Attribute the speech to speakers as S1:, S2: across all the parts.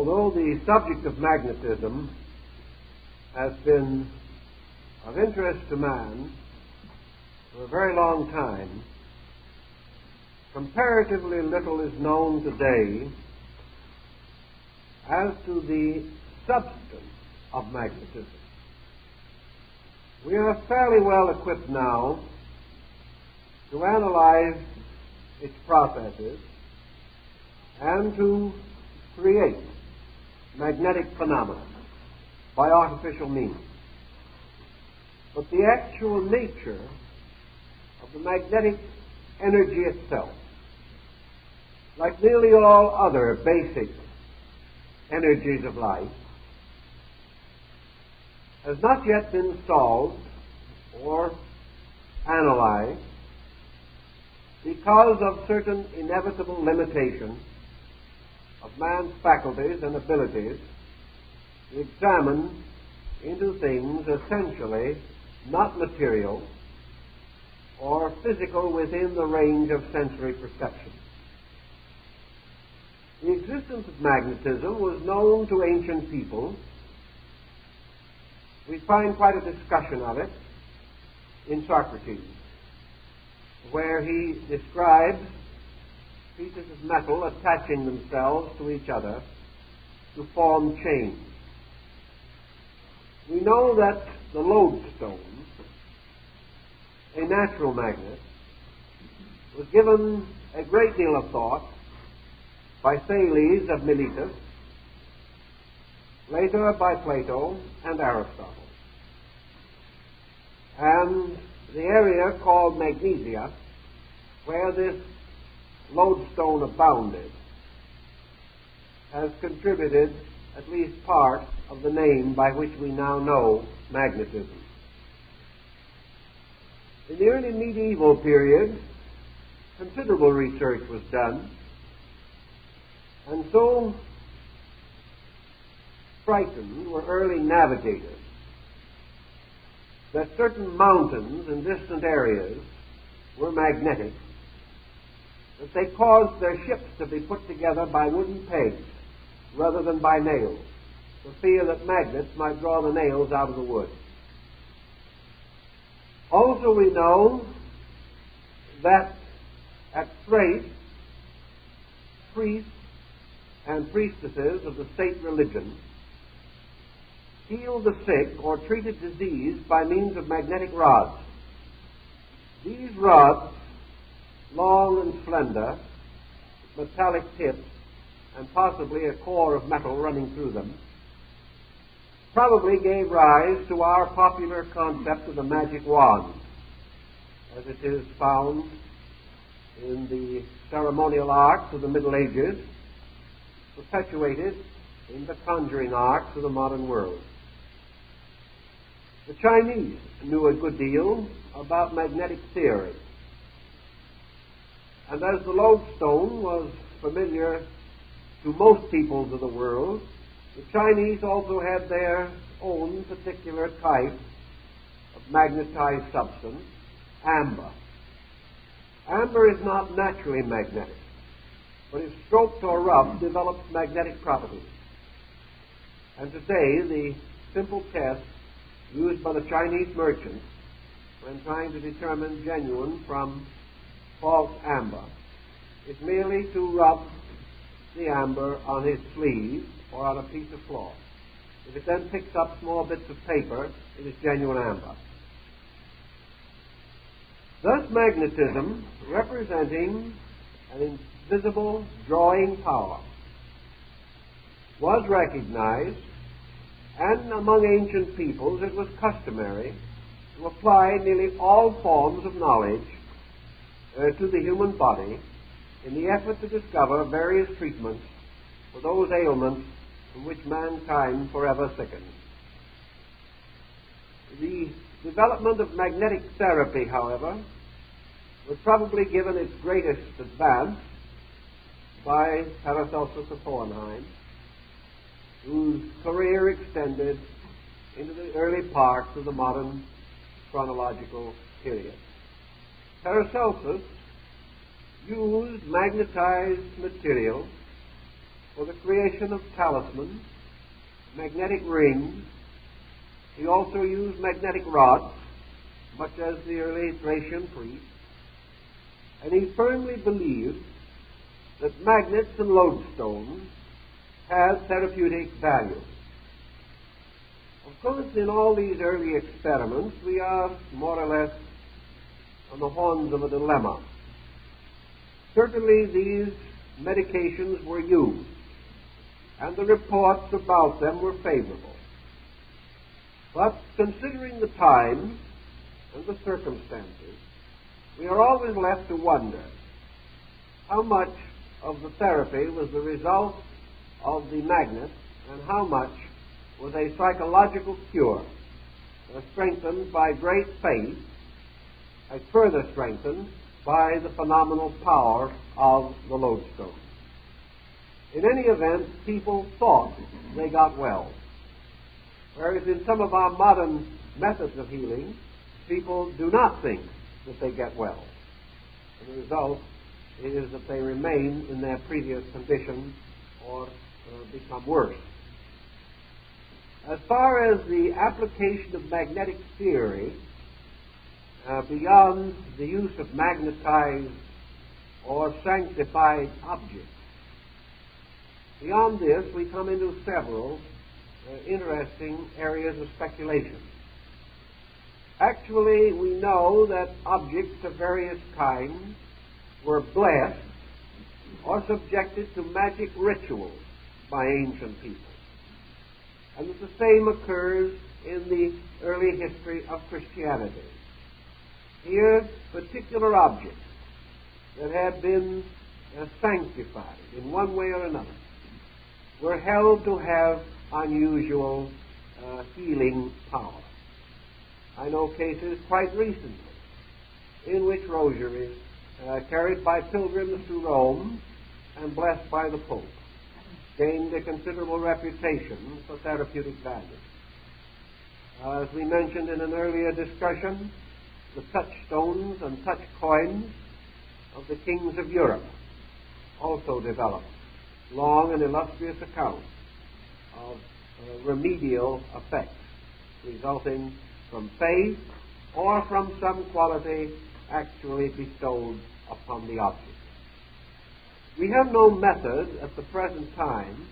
S1: Although the subject of magnetism has been of interest to man for a very long time, comparatively little is known today as to the substance of magnetism. We are fairly well equipped now to analyze its processes and to create magnetic phenomena by artificial means. But the actual nature of the magnetic energy itself, like nearly all other basic energies of life, has not yet been solved or analyzed because of certain inevitable limitations of man's faculties and abilities to examine into things essentially not material or physical within the range of sensory perception. The existence of magnetism was known to ancient people. We find quite a discussion of it in Socrates, where he describes pieces of metal attaching themselves to each other to form chains. We know that the lodestone, a natural magnet, was given a great deal of thought by Thales of Miletus, later by Plato and Aristotle. And the area called Magnesia, where this lodestone abounded, has contributed at least part of the name by which we now know magnetism. In the early medieval period, considerable research was done, and so frightened were early navigators that certain mountains in distant areas were magnetic, that they caused their ships to be put together by wooden pegs rather than by nails, for fear that magnets might draw the nails out of the wood. Also we know that at Thrace, priests and priestesses of the state religion healed the sick or treated disease by means of magnetic rods. These rods, long and slender, metallic tips, and possibly a core of metal running through them, probably gave rise to our popular concept of the magic wand, as it is found in the ceremonial arts of the Middle Ages, perpetuated in the conjuring arts of the modern world. The Chinese knew a good deal about magnetic theory, and as the lodestone was familiar to most peoples of the world, the Chinese also had their own particular type of magnetized substance, amber. Amber is not naturally magnetic, but if stroked or rubbed, develops magnetic properties. And today, the simple test used by the Chinese merchants when trying to determine genuine from false amber is merely to rub the amber on his sleeve or on a piece of cloth. If it then picks up small bits of paper, it is genuine amber. Thus magnetism, representing an invisible drawing power, was recognized, and among ancient peoples it was customary to apply nearly all forms of knowledge to the human body in the effort to discover various treatments for those ailments from which mankind forever sickens. The development of magnetic therapy, however, was probably given its greatest advance by Paracelsus of Hohenheim, whose career extended into the early parts of the modern chronological period. Paracelsus used magnetized material for the creation of talismans, magnetic rings. He also used magnetic rods, much as the early Thracian priests. And he firmly believed that magnets and lodestones have therapeutic value. Of course, in all these early experiments, we are more or less on the horns of a dilemma. Certainly, these medications were used, and the reports about them were favorable. But considering the time and the circumstances, we are always left to wonder how much of the therapy was the result of the magnet and how much was a psychological cure strengthened by great faith and further strengthened by the phenomenal power of the lodestone. In any event, people thought they got well, whereas in some of our modern methods of healing, people do not think that they get well. And the result is that they remain in their previous condition or become worse. As far as the application of magnetic theory, beyond the use of magnetized or sanctified objects, beyond this we come into several interesting areas of speculation. Actually, we know that objects of various kinds were blessed or subjected to magic rituals by ancient people. And that the same occurs in the early history of Christianity. Here, particular objects that had been sanctified in one way or another were held to have unusual healing power. I know cases quite recently in which rosaries carried by pilgrims to Rome and blessed by the Pope gained a considerable reputation for therapeutic value. As we mentioned in an earlier discussion, the touchstones and touch coins of the kings of Europe also developed long and illustrious accounts of remedial effects resulting from faith or from some quality actually bestowed upon the object. We have no method at the present time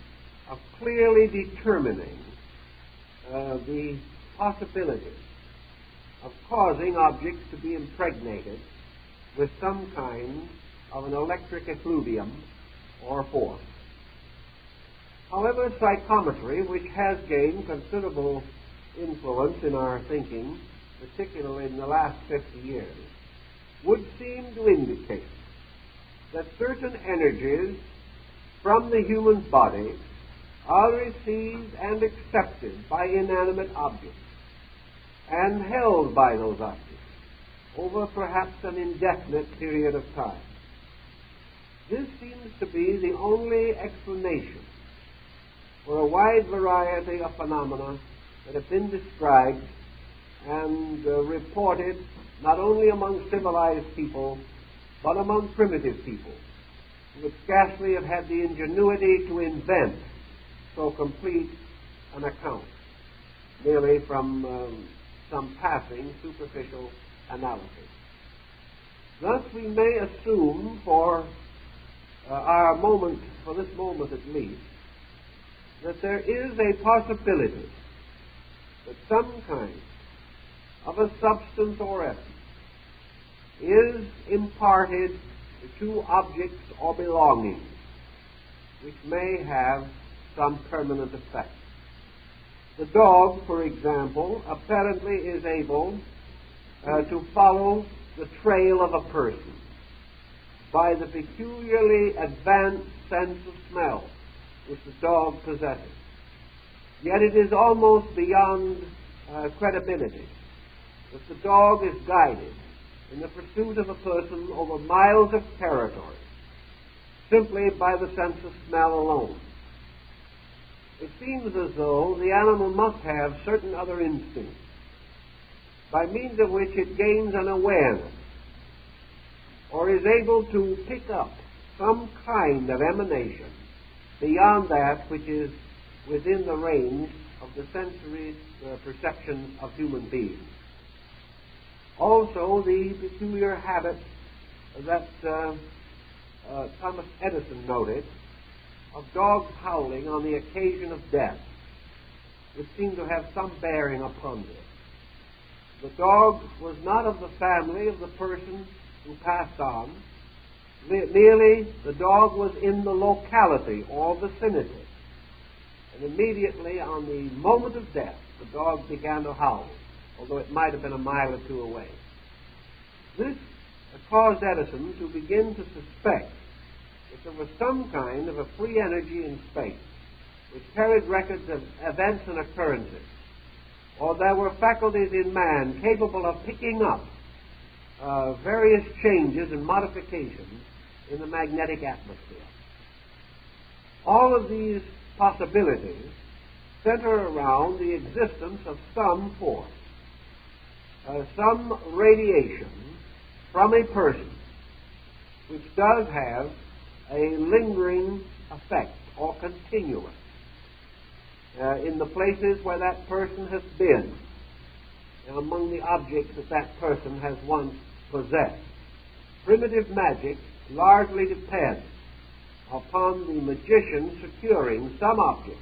S1: of clearly determining the possibility of causing objects to be impregnated with some kind of an electric effluvium or force. However, psychometry, which has gained considerable influence in our thinking, particularly in the last 50 years, would seem to indicate that certain energies from the human body are received and accepted by inanimate objects and held by those objects over perhaps an indefinite period of time. This seems to be the only explanation for a wide variety of phenomena that have been described and reported not only among civilized people but among primitive people who would scarcely have had the ingenuity to invent so complete an account, merely from some passing superficial analysis. Thus we may assume for our moment, for this moment at least, that there is a possibility that some kind of a substance or essence is imparted to objects or belongings which may have some permanent effect. The dog, for example, apparently is able to follow the trail of a person by the peculiarly advanced sense of smell which the dog possesses. Yet it is almost beyond credibility that the dog is guided in the pursuit of a person over miles of territory simply by the sense of smell alone. It seems as though the animal must have certain other instincts by means of which it gains an awareness or is able to pick up some kind of emanation beyond that which is within the range of the sensory perception of human beings. Also, the peculiar habit that Thomas Edison noted of dogs howling on the occasion of death, which seemed to have some bearing upon this. The dog was not of the family of the person who passed on. Merely the dog was in the locality or vicinity. And immediately on the moment of death, the dog began to howl, although it might have been a mile or two away. This caused Edison to begin to suspect that there was some kind of a free energy in space which carried records of events and occurrences, or there were faculties in man capable of picking up various changes and modifications in the magnetic atmosphere. All of these possibilities center around the existence of some force, some radiation from a person which does have a lingering effect or continuance in the places where that person has been and among the objects that that person has once possessed. Primitive magic largely depends upon the magician securing some object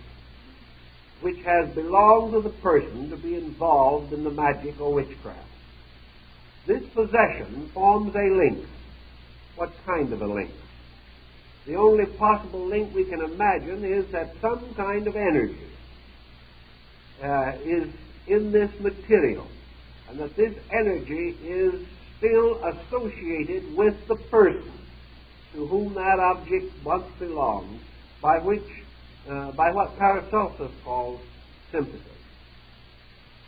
S1: which has belonged to the person to be involved in the magic or witchcraft. This possession forms a link. What kind of a link? The only possible link we can imagine is that some kind of energy is in this material, and that this energy is still associated with the person to whom that object once belonged, by what Paracelsus calls sympathy.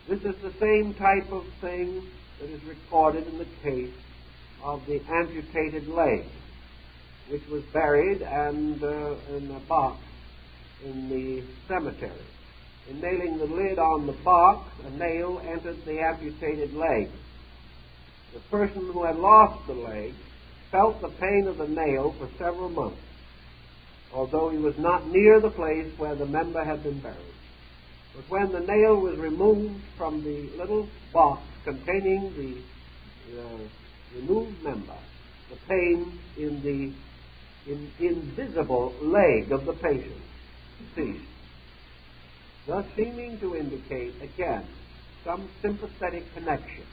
S1: This is the same type of thing that is recorded in the case of the amputated leg, which was buried and in a box in the cemetery. In nailing the lid on the box, a nail entered the amputated leg. The person who had lost the leg felt the pain of the nail for several months, although he was not near the place where the member had been buried. But when the nail was removed from the little box containing the removed member, the pain in the invisible leg of the patient ceased, thus seeming to indicate, again, some sympathetic connection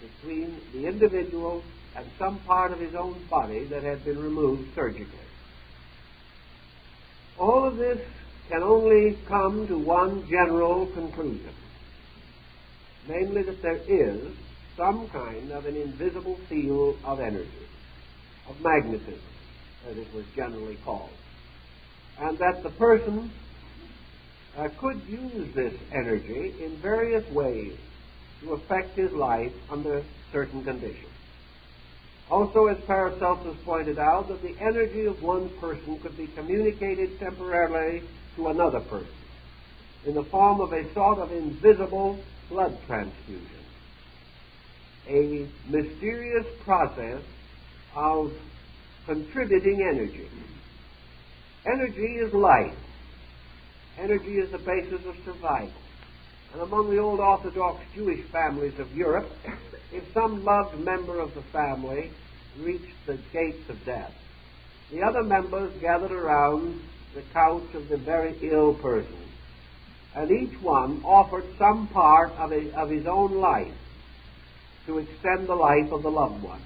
S1: between the individual and some part of his own body that had been removed surgically. All of this can only come to one general conclusion, namely that there is some kind of an invisible field of energy, of magnetism, as it was generally called, and that the person could use this energy in various ways to affect his life under certain conditions. Also, as Paracelsus pointed out, that the energy of one person could be communicated temporarily to another person in the form of a sort of invisible blood transfusion, a mysterious process of contributing energy. Energy is life. Energy is the basis of survival. And among the old Orthodox Jewish families of Europe, if some loved member of the family reached the gates of death, the other members gathered around the couch of the very ill person, and each one offered some part of his own life to extend the life of the loved one.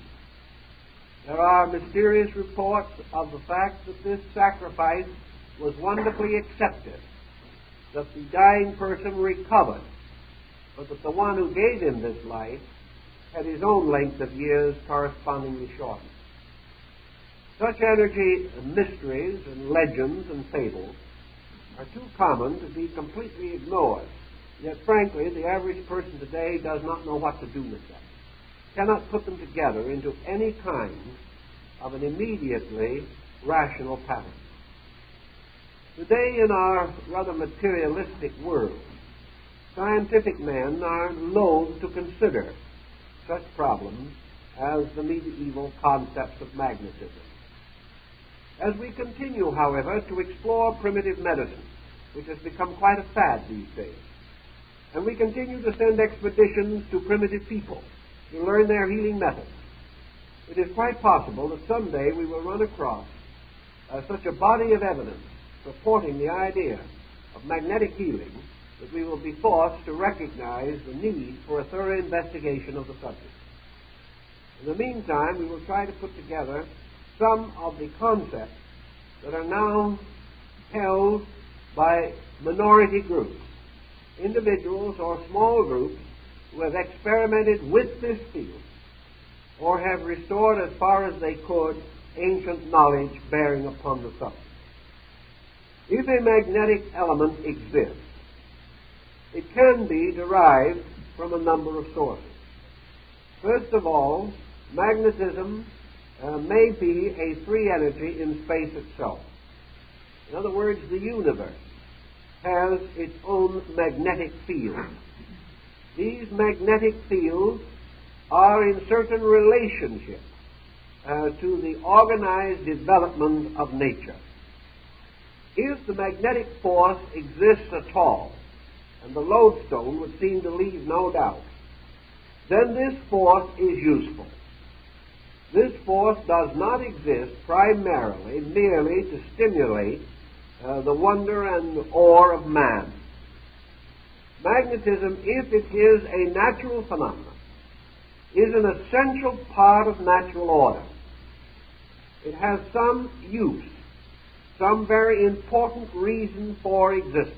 S1: There are mysterious reports of the fact that this sacrifice was wonderfully accepted, that the dying person recovered, but that the one who gave him this life had his own length of years correspondingly shortened. Such energy mysteries and legends and fables are too common to be completely ignored. Yet, frankly, the average person today does not know what to do with them, cannot put them together into any kind of an immediately rational pattern. Today, in our rather materialistic world, scientific men are loath to consider such problems as the medieval concepts of magnetism. As we continue, however, to explore primitive medicine, which has become quite a fad these days, and we continue to send expeditions to primitive people to learn their healing methods, it is quite possible that someday we will run across such a body of evidence supporting the idea of magnetic healing that we will be forced to recognize the need for a thorough investigation of the subject. In the meantime, we will try to put together some of the concepts that are now held by minority groups, individuals or small groups who have experimented with this field or have restored as far as they could ancient knowledge bearing upon the subject. If a magnetic element exists, it can be derived from a number of sources. First of all, magnetism may be a free energy in space itself. In other words, the universe has its own magnetic field. These magnetic fields are in certain relationship to the organized development of nature. If the magnetic force exists at all, and the lodestone would seem to leave no doubt, then this force is useful. This force does not exist primarily merely to stimulate the wonder and awe of man. Magnetism, if it is a natural phenomenon, is an essential part of natural order. It has some use, some very important reason for existence.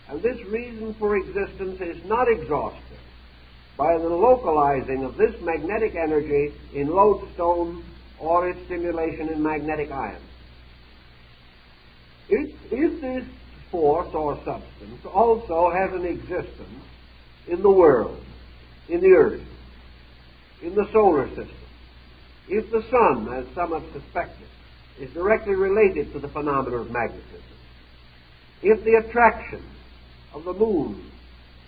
S1: And this reason for existence is not exhausted by the localizing of this magnetic energy in lodestone or its stimulation in magnetic iron. If this force or substance also has an existence in the world, in the earth, in the solar system, if the sun, as some have suspected, is directly related to the phenomena of magnetism, if the attraction of the moon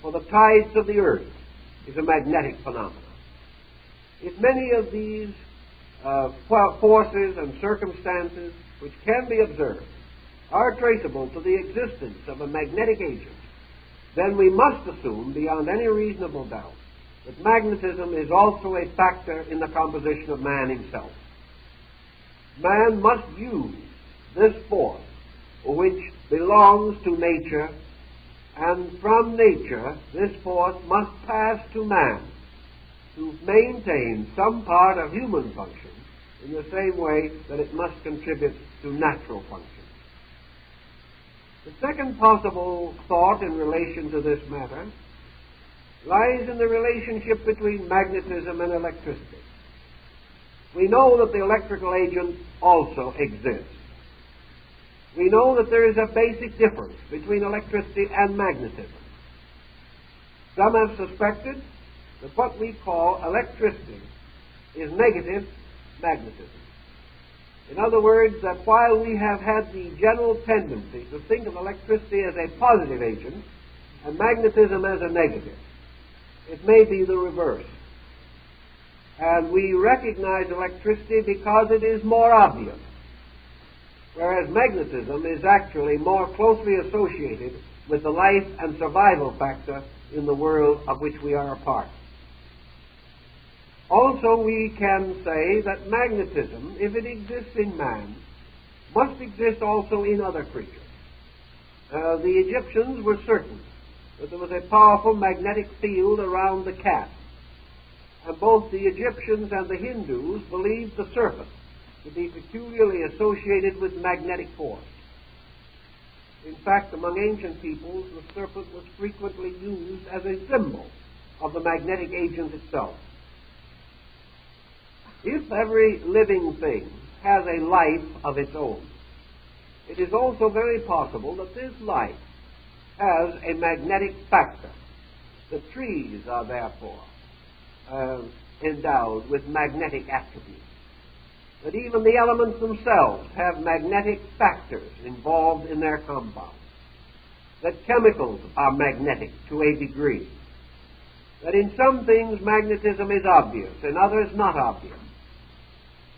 S1: for the tides of the earth is a magnetic phenomenon, if many of these forces and circumstances which can be observed are traceable to the existence of a magnetic agent, then we must assume beyond any reasonable doubt that magnetism is also a factor in the composition of man himself. Man must use this force which belongs to nature, and from nature this force must pass to man to maintain some part of human function in the same way that it must contribute to natural function. The second possible thought in relation to this matter lies in the relationship between magnetism and electricity. We know that the electrical agent also exists. We know that there is a basic difference between electricity and magnetism. Some have suspected that what we call electricity is negative magnetism. In other words, that while we have had the general tendency to think of electricity as a positive agent and magnetism as a negative, it may be the reverse. And we recognize electricity because it is more obvious, whereas magnetism is actually more closely associated with the life and survival factor in the world of which we are a part. Also, we can say that magnetism, if it exists in man, must exist also in other creatures. The Egyptians were certain that there was a powerful magnetic field around the cat, and both the Egyptians and the Hindus believed the serpent to be peculiarly associated with magnetic force. In fact, among ancient peoples, the serpent was frequently used as a symbol of the magnetic agent itself. If every living thing has a life of its own, it is also very possible that this life has a magnetic factor. The trees are therefore endowed with magnetic attributes. That even the elements themselves have magnetic factors involved in their compounds. That chemicals are magnetic to a degree. That in some things magnetism is obvious, in others not obvious.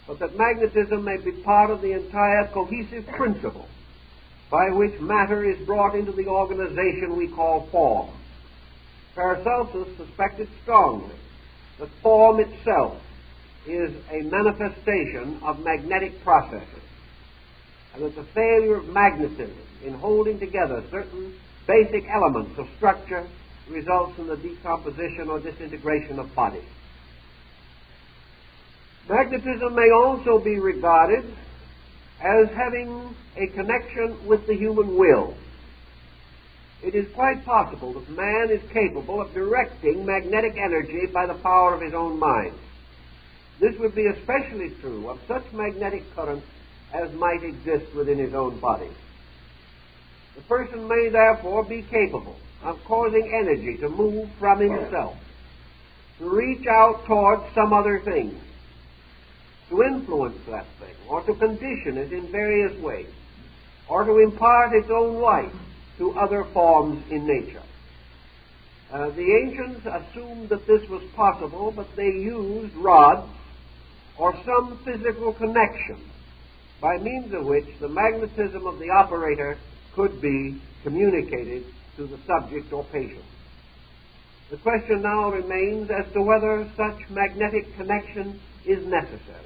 S1: but that magnetism may be part of the entire cohesive principle by which matter is brought into the organization we call form. Paracelsus suspected strongly that form itself is a manifestation of magnetic processes, and that the failure of magnetism in holding together certain basic elements of structure results in the decomposition or disintegration of bodies. Magnetism may also be regarded as having a connection with the human will. It is quite possible that man is capable of directing magnetic energy by the power of his own mind. This would be especially true of such magnetic currents as might exist within his own body. The person may therefore be capable of causing energy to move from himself, to reach out towards some other thing, to influence that thing, or to condition it in various ways, or to impart its own life to other forms in nature. The ancients assumed that this was possible, but they used rods or some physical connection by means of which the magnetism of the operator could be communicated to the subject or patient. The question now remains as to whether such magnetic connection is necessary.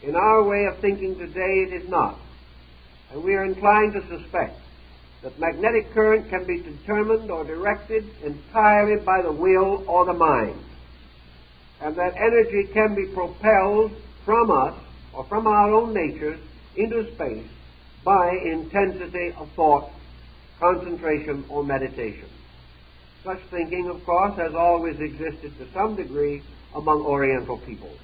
S1: In our way of thinking today, it is not, and we are inclined to suspect that magnetic current can be determined or directed entirely by the will or the mind, and that energy can be propelled from us or from our own natures into space by intensity of thought, concentration, or meditation. Such thinking, of course, has always existed to some degree among Oriental peoples.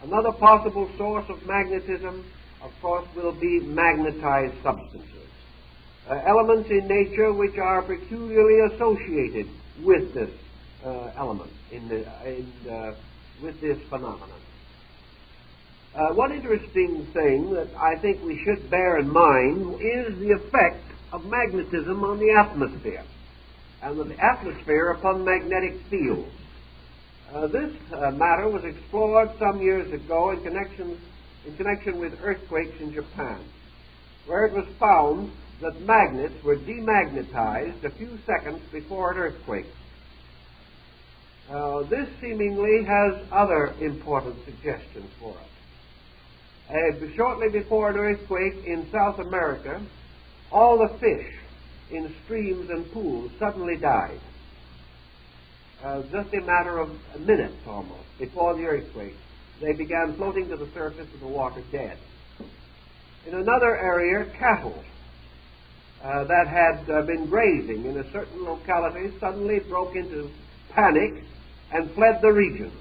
S1: Another possible source of magnetism, of course, will be magnetized substances, elements in nature which are peculiarly associated with this element, with this phenomenon. One interesting thing that I think we should bear in mind is the effect of magnetism on the atmosphere, and the atmosphere upon magnetic fields. This matter was explored some years ago in connection with earthquakes in Japan, where it was found that magnets were demagnetized a few seconds before an earthquake. This seemingly has other important suggestions for us. Shortly before an earthquake in South America, all the fish in streams and pools suddenly died. Just a matter of minutes almost before the earthquake, they began floating to the surface of the water dead. In another area, cattle that had been grazing in a certain locality suddenly broke into panic and fled the region.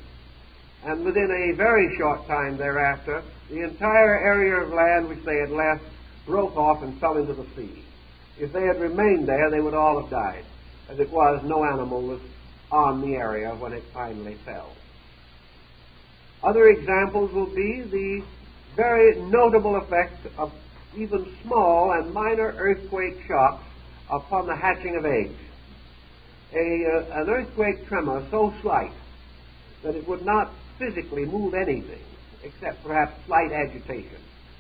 S1: And within a very short time thereafter, the entire area of land which they had left broke off and fell into the sea. If they had remained there, they would all have died. As it was, no animal was on the area when it finally fell. Other examples will be the very notable effect of even small and minor earthquake shocks upon the hatching of eggs. An earthquake tremor so slight that it would not physically move anything except perhaps slight agitation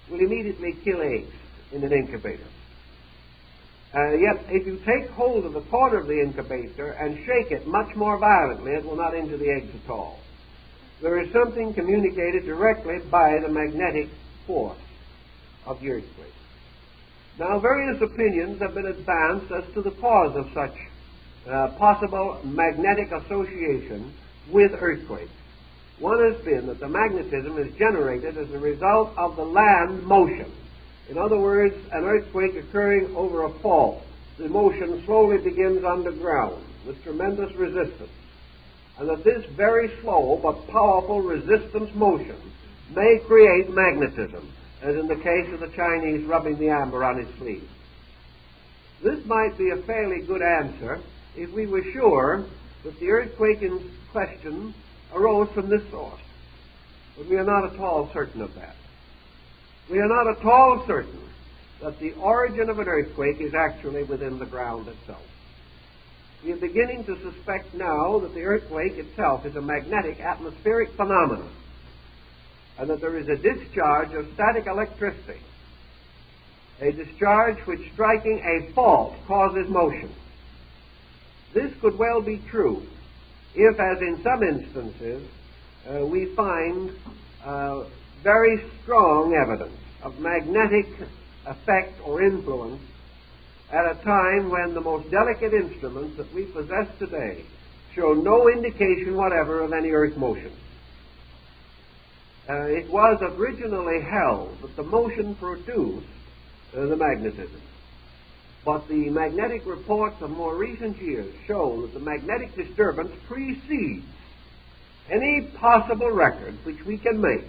S1: will immediately kill eggs in an incubator. Yet, if you take hold of the corner of the incubator and shake it much more violently, it will not injure the eggs at all. There is something communicated directly by the magnetic force of the earthquake. Now, various opinions have been advanced as to the cause of such possible magnetic association with earthquakes. One has been that the magnetism is generated as a result of the land motion. In other words, an earthquake occurring over a fault, the motion slowly begins underground with tremendous resistance, and that this very slow but powerful resistance motion may create magnetism, as in the case of the Chinese rubbing the amber on his sleeve. This might be a fairly good answer if we were sure that the earthquake in question arose from this source, but we are not at all certain of that. We are not at all certain that the origin of an earthquake is actually within the ground itself. We are beginning to suspect now that the earthquake itself is a magnetic atmospheric phenomenon. and that there is a discharge of static electricity, a discharge which, striking a fault, causes motion. This could well be true if, as in some instances, we find very strong evidence of magnetic effect or influence at a time when the most delicate instruments that we possess today show no indication whatever of any earth motion. It was originally held that the motion produced the magnetism. But the magnetic reports of more recent years show that the magnetic disturbance precedes any possible record which we can make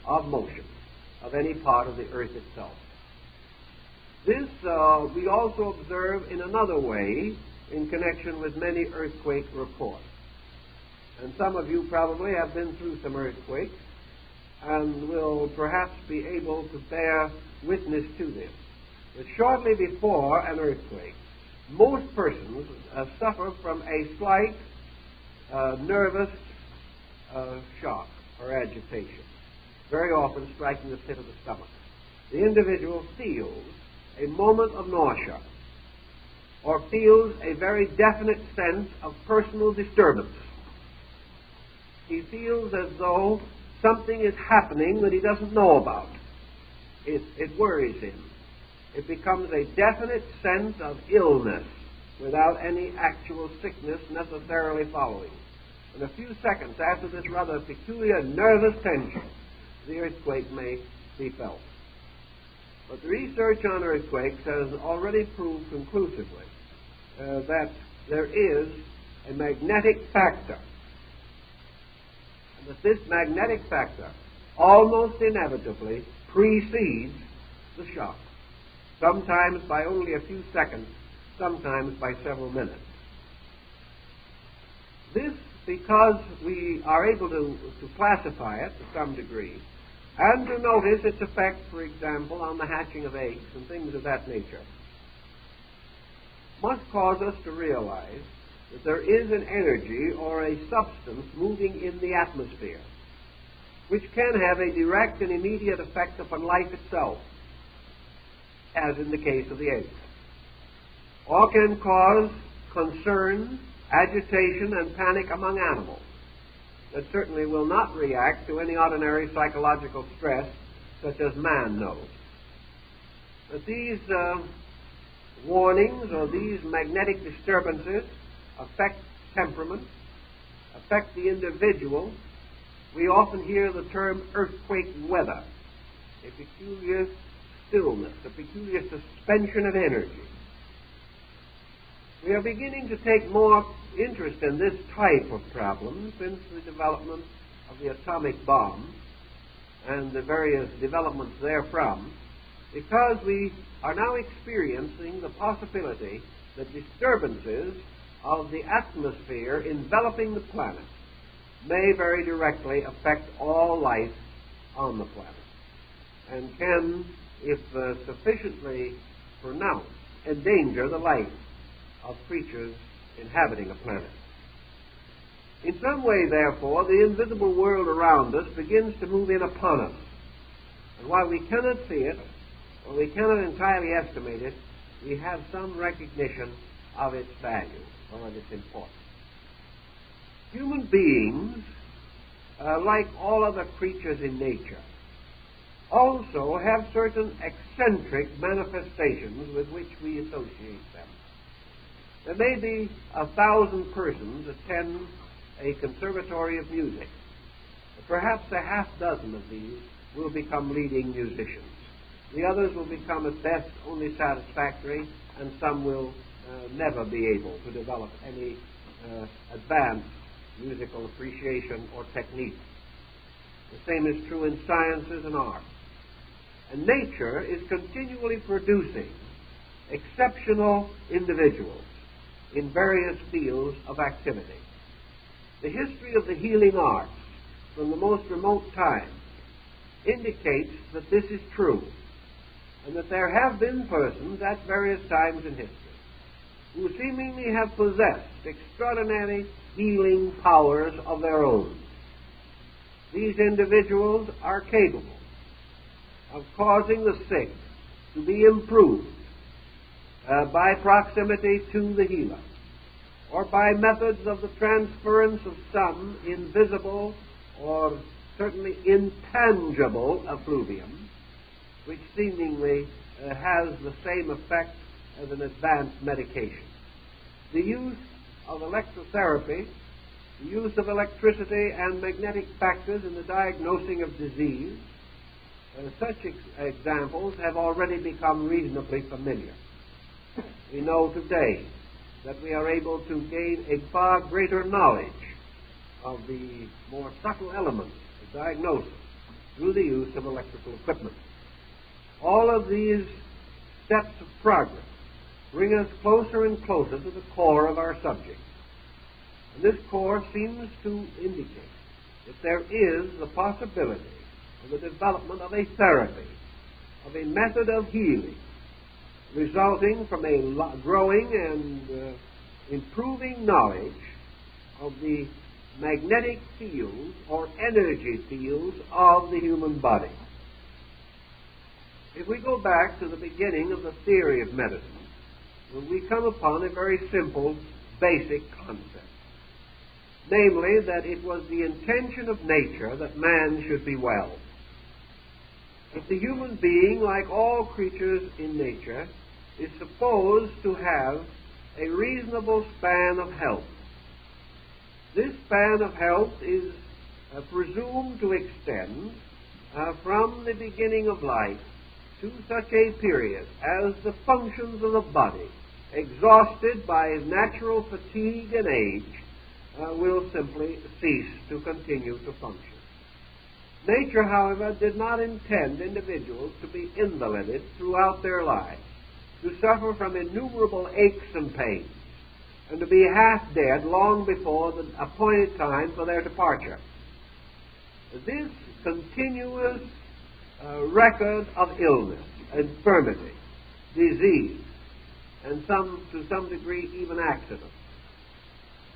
S1: of motion of any part of the earth itself. This we also observe in another way in connection with many earthquake reports. And some of you probably have been through some earthquakes and will perhaps be able to bear witness to this. That shortly before an earthquake, most persons suffer from a slight nervous shock or agitation, very often striking the pit of the stomach. The individual feels a moment of nausea or feels a very definite sense of personal disturbance. He feels as though something is happening that he doesn't know about. It worries him. It becomes a definite sense of illness without any actual sickness necessarily following. In a few seconds after this rather peculiar nervous tension, the earthquake may be felt. But the research on earthquakes has already proved conclusively that there is a magnetic factor, and that this magnetic factor almost inevitably precedes the shock, sometimes by only a few seconds, sometimes by several minutes. This because we are able to classify it to some degree and to notice its effect, for example, on the hatching of eggs and things of that nature, must cause us to realize that there is an energy or a substance moving in the atmosphere which can have a direct and immediate effect upon life itself, as in the case of the eggs, or can cause concern, agitation, and panic among animals that certainly will not react to any ordinary psychological stress such as man knows. But these warnings or these magnetic disturbances affect temperament, affect the individual. We often hear the term earthquake weather, a peculiar stillness, a peculiar suspension of energy. We are beginning to take more interest in this type of problem since the development of the atomic bomb and the various developments therefrom, because we are now experiencing the possibility that disturbances of the atmosphere enveloping the planet may very directly affect all life on the planet and can, if sufficiently pronounced, endanger the life of creatures inhabiting a planet. In some way, therefore, the invisible world around us begins to move in upon us. And while we cannot see it, or we cannot entirely estimate it, we have some recognition of its value or of its importance. Human beings, like all other creatures in nature, also have certain eccentric manifestations with which we associate them. There may be 1,000 persons attend a conservatory of music. Perhaps a half dozen of these will become leading musicians. The others will become at best only satisfactory, and some will never be able to develop any advanced musical appreciation or technique. The same is true in sciences and arts. And nature is continually producing exceptional individuals in various fields of activity. The history of the healing arts from the most remote times indicates that this is true, and that there have been persons at various times in history who seemingly have possessed extraordinary healing powers of their own. these individuals are capable of causing the sick to be improved by proximity to the healer, or by methods of the transference of some invisible or certainly intangible effluvium, which seemingly has the same effect as an advanced medication. The use of electrotherapy, the use of electricity and magnetic factors in the diagnosing of disease, such examples have already become reasonably familiar. We know today that we are able to gain a far greater knowledge of the more subtle elements of diagnosis through the use of electrical equipment. All of these steps of progress bring us closer and closer to the core of our subject. And this core seems to indicate that there is the possibility of the development of a therapy, of a method of healing, resulting from a growing and improving knowledge of the magnetic fields or energy fields of the human body. If we go back to the beginning of the theory of medicine, we come upon a very simple, basic concept. Namely, that it was the intention of nature that man should be well. If the human being, like all creatures in nature, is supposed to have a reasonable span of health, this span of health is presumed to extend from the beginning of life to such a period as the functions of the body, exhausted by natural fatigue and age, will simply cease to continue to function. Nature, however, did not intend individuals to be invalided throughout their lives, to suffer from innumerable aches and pains, and to be half dead long before the appointed time for their departure. This continuous record of illness, infirmity, disease, and to some degree even accident,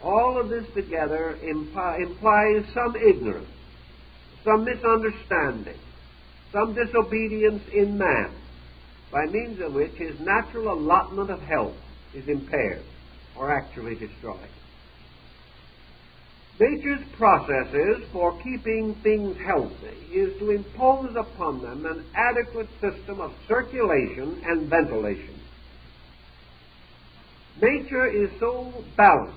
S1: all of this together implies some ignorance, some misunderstanding, some disobedience in man, by means of which his natural allotment of health is impaired or actually destroyed. Nature's processes for keeping things healthy is to impose upon them an adequate system of circulation and ventilation. Nature is so balanced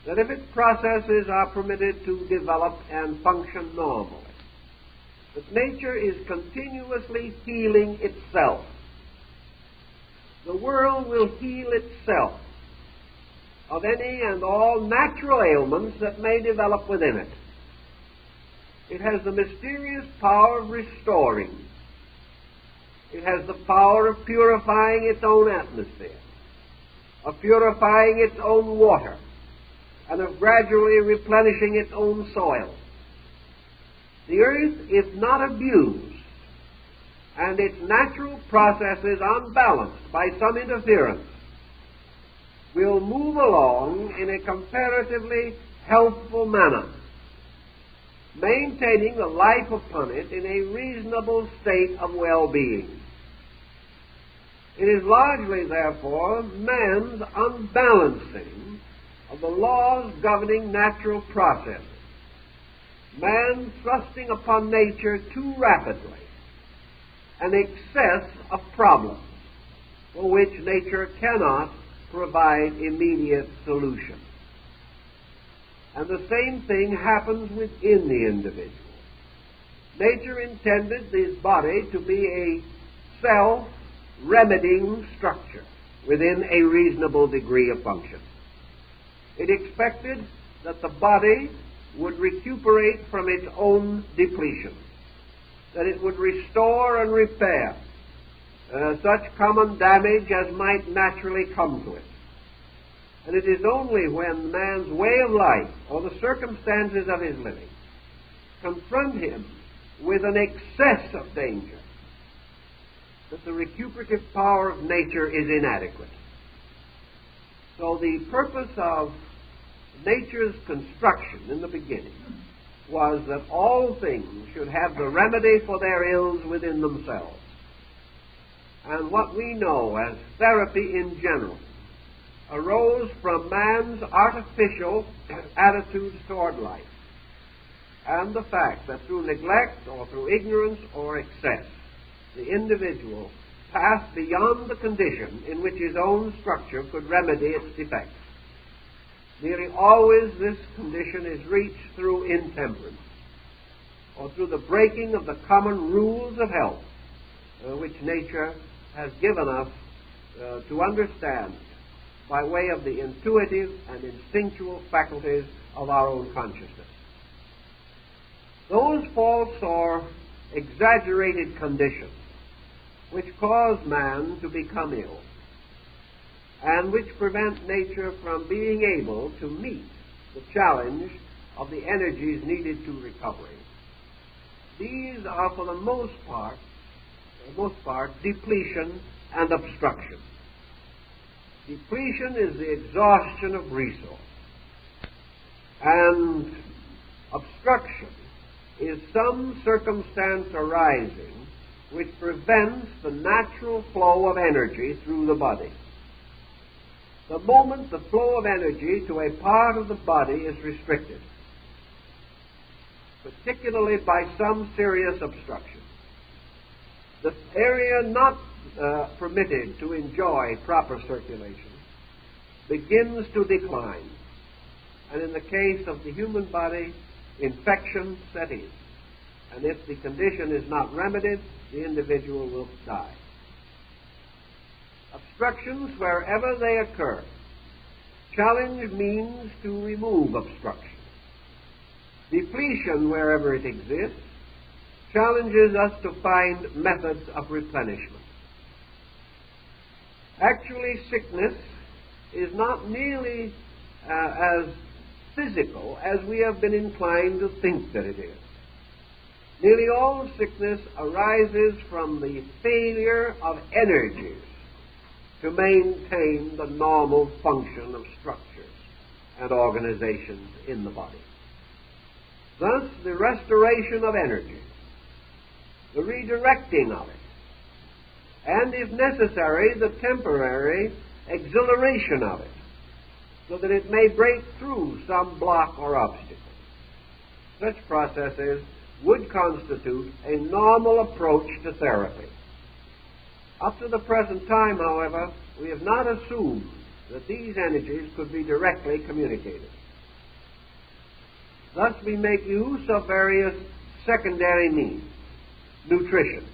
S1: that if its processes are permitted to develop and function normally, that nature is continuously healing itself. The world will heal itself of any and all natural ailments that may develop within it. It has the mysterious power of restoring. It has the power of purifying its own atmosphere, of purifying its own water, and of gradually replenishing its own soil. The earth, if not abused, and its natural processes unbalanced by some interference, will move along in a comparatively healthful manner, maintaining the life upon it in a reasonable state of well-being. It is largely, therefore, man's unbalancing of the laws governing natural processes, man thrusting upon nature too rapidly an excess of problems for which nature cannot provide immediate solution. And the same thing happens within the individual. Nature intended this body to be a self-remedying structure within a reasonable degree of function. It expected that the body would recuperate from its own depletion, that it would restore and repair such common damage as might naturally come to it. And it is only when man's way of life or the circumstances of his living confront him with an excess of danger that the recuperative power of nature is inadequate. So the purpose of nature's construction in the beginning was that all things should have the remedy for their ills within themselves. And what we know as therapy in general arose from man's artificial attitudes toward life, and the fact that through neglect or through ignorance or excess, the individual passed beyond the condition in which his own structure could remedy its defects. Nearly always this condition is reached through intemperance, or through the breaking of the common rules of health, which nature has given us to understand by way of the intuitive and instinctual faculties of our own consciousness. Those false or exaggerated conditions which cause man to become ill, and which prevent nature from being able to meet the challenge of the energies needed to recovery, these are for the most part, depletion and obstruction. Depletion is the exhaustion of resource, and obstruction is some circumstance arising which prevents the natural flow of energy through the body. The moment the flow of energy to a part of the body is restricted, particularly by some serious obstruction, the area not permitted to enjoy proper circulation begins to decline, and in the case of the human body, infection set in, and if the condition is not remedied, the individual will die. Obstructions, wherever they occur, challenge means to remove obstruction. Depletion, wherever it exists, challenges us to find methods of replenishment. Actually, sickness is not nearly as physical as we have been inclined to think that it is. Nearly all sickness arises from the failure of energies to maintain the normal function of structures and organizations in the body. Thus, the restoration of energy, the redirecting of it, and, if necessary, the temporary exhilaration of it, so that it may break through some block or obstacle. Such processes would constitute a normal approach to therapy. Up to the present time, however, we have not assumed that these energies could be directly communicated. Thus, we make use of various secondary means. Nutrition,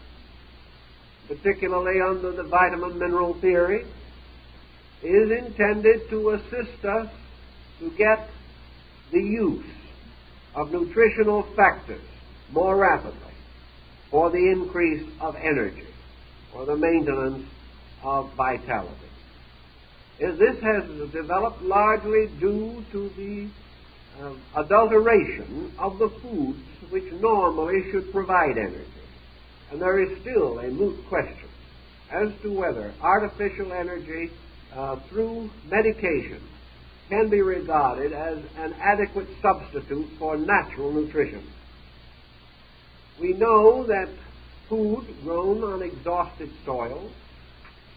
S1: particularly under the vitamin-mineral theory, is intended to assist us to get the use of nutritional factors more rapidly for the increase of energy or the maintenance of vitality. This has developed largely due to the adulteration of the foods which normally should provide energy. And there is still a moot question as to whether artificial energy through medication can be regarded as an adequate substitute for natural nutrition. We know that food grown on exhausted soil,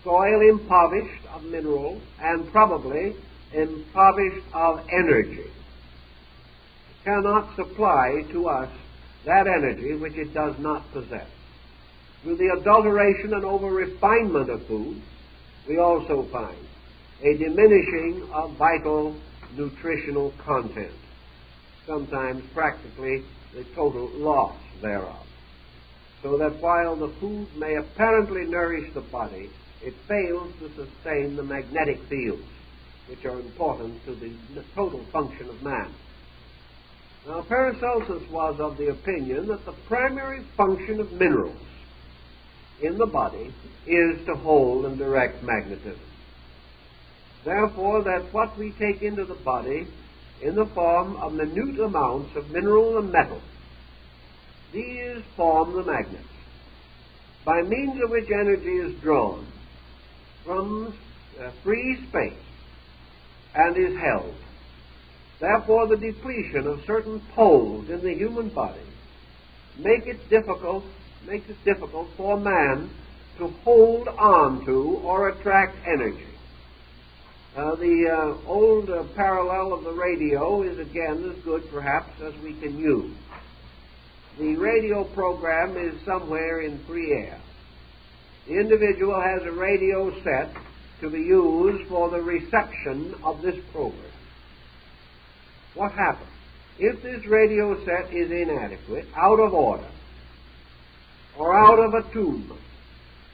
S1: soil impoverished of minerals, and probably impoverished of energy, cannot supply to us that energy which it does not possess. Through the adulteration and over-refinement of food, we also find a diminishing of vital nutritional content, sometimes practically the total loss thereof. So that while the food may apparently nourish the body, it fails to sustain the magnetic fields, which are important to the total function of man. Now, Paracelsus was of the opinion that the primary function of minerals in the body is to hold and direct magnetism. Therefore, that what we take into the body in the form of minute amounts of mineral and metal, these form the magnets, by means of which energy is drawn from free space and is held. Therefore, the depletion of certain poles in the human body makes it difficult for man to hold on to or attract energy. The old parallel of the radio is again as good, perhaps, as we can use. The radio program is somewhere in free air. The individual has a radio set to be used for the reception of this program. What happens? If this radio set is inadequate, out of order, or out of attunement,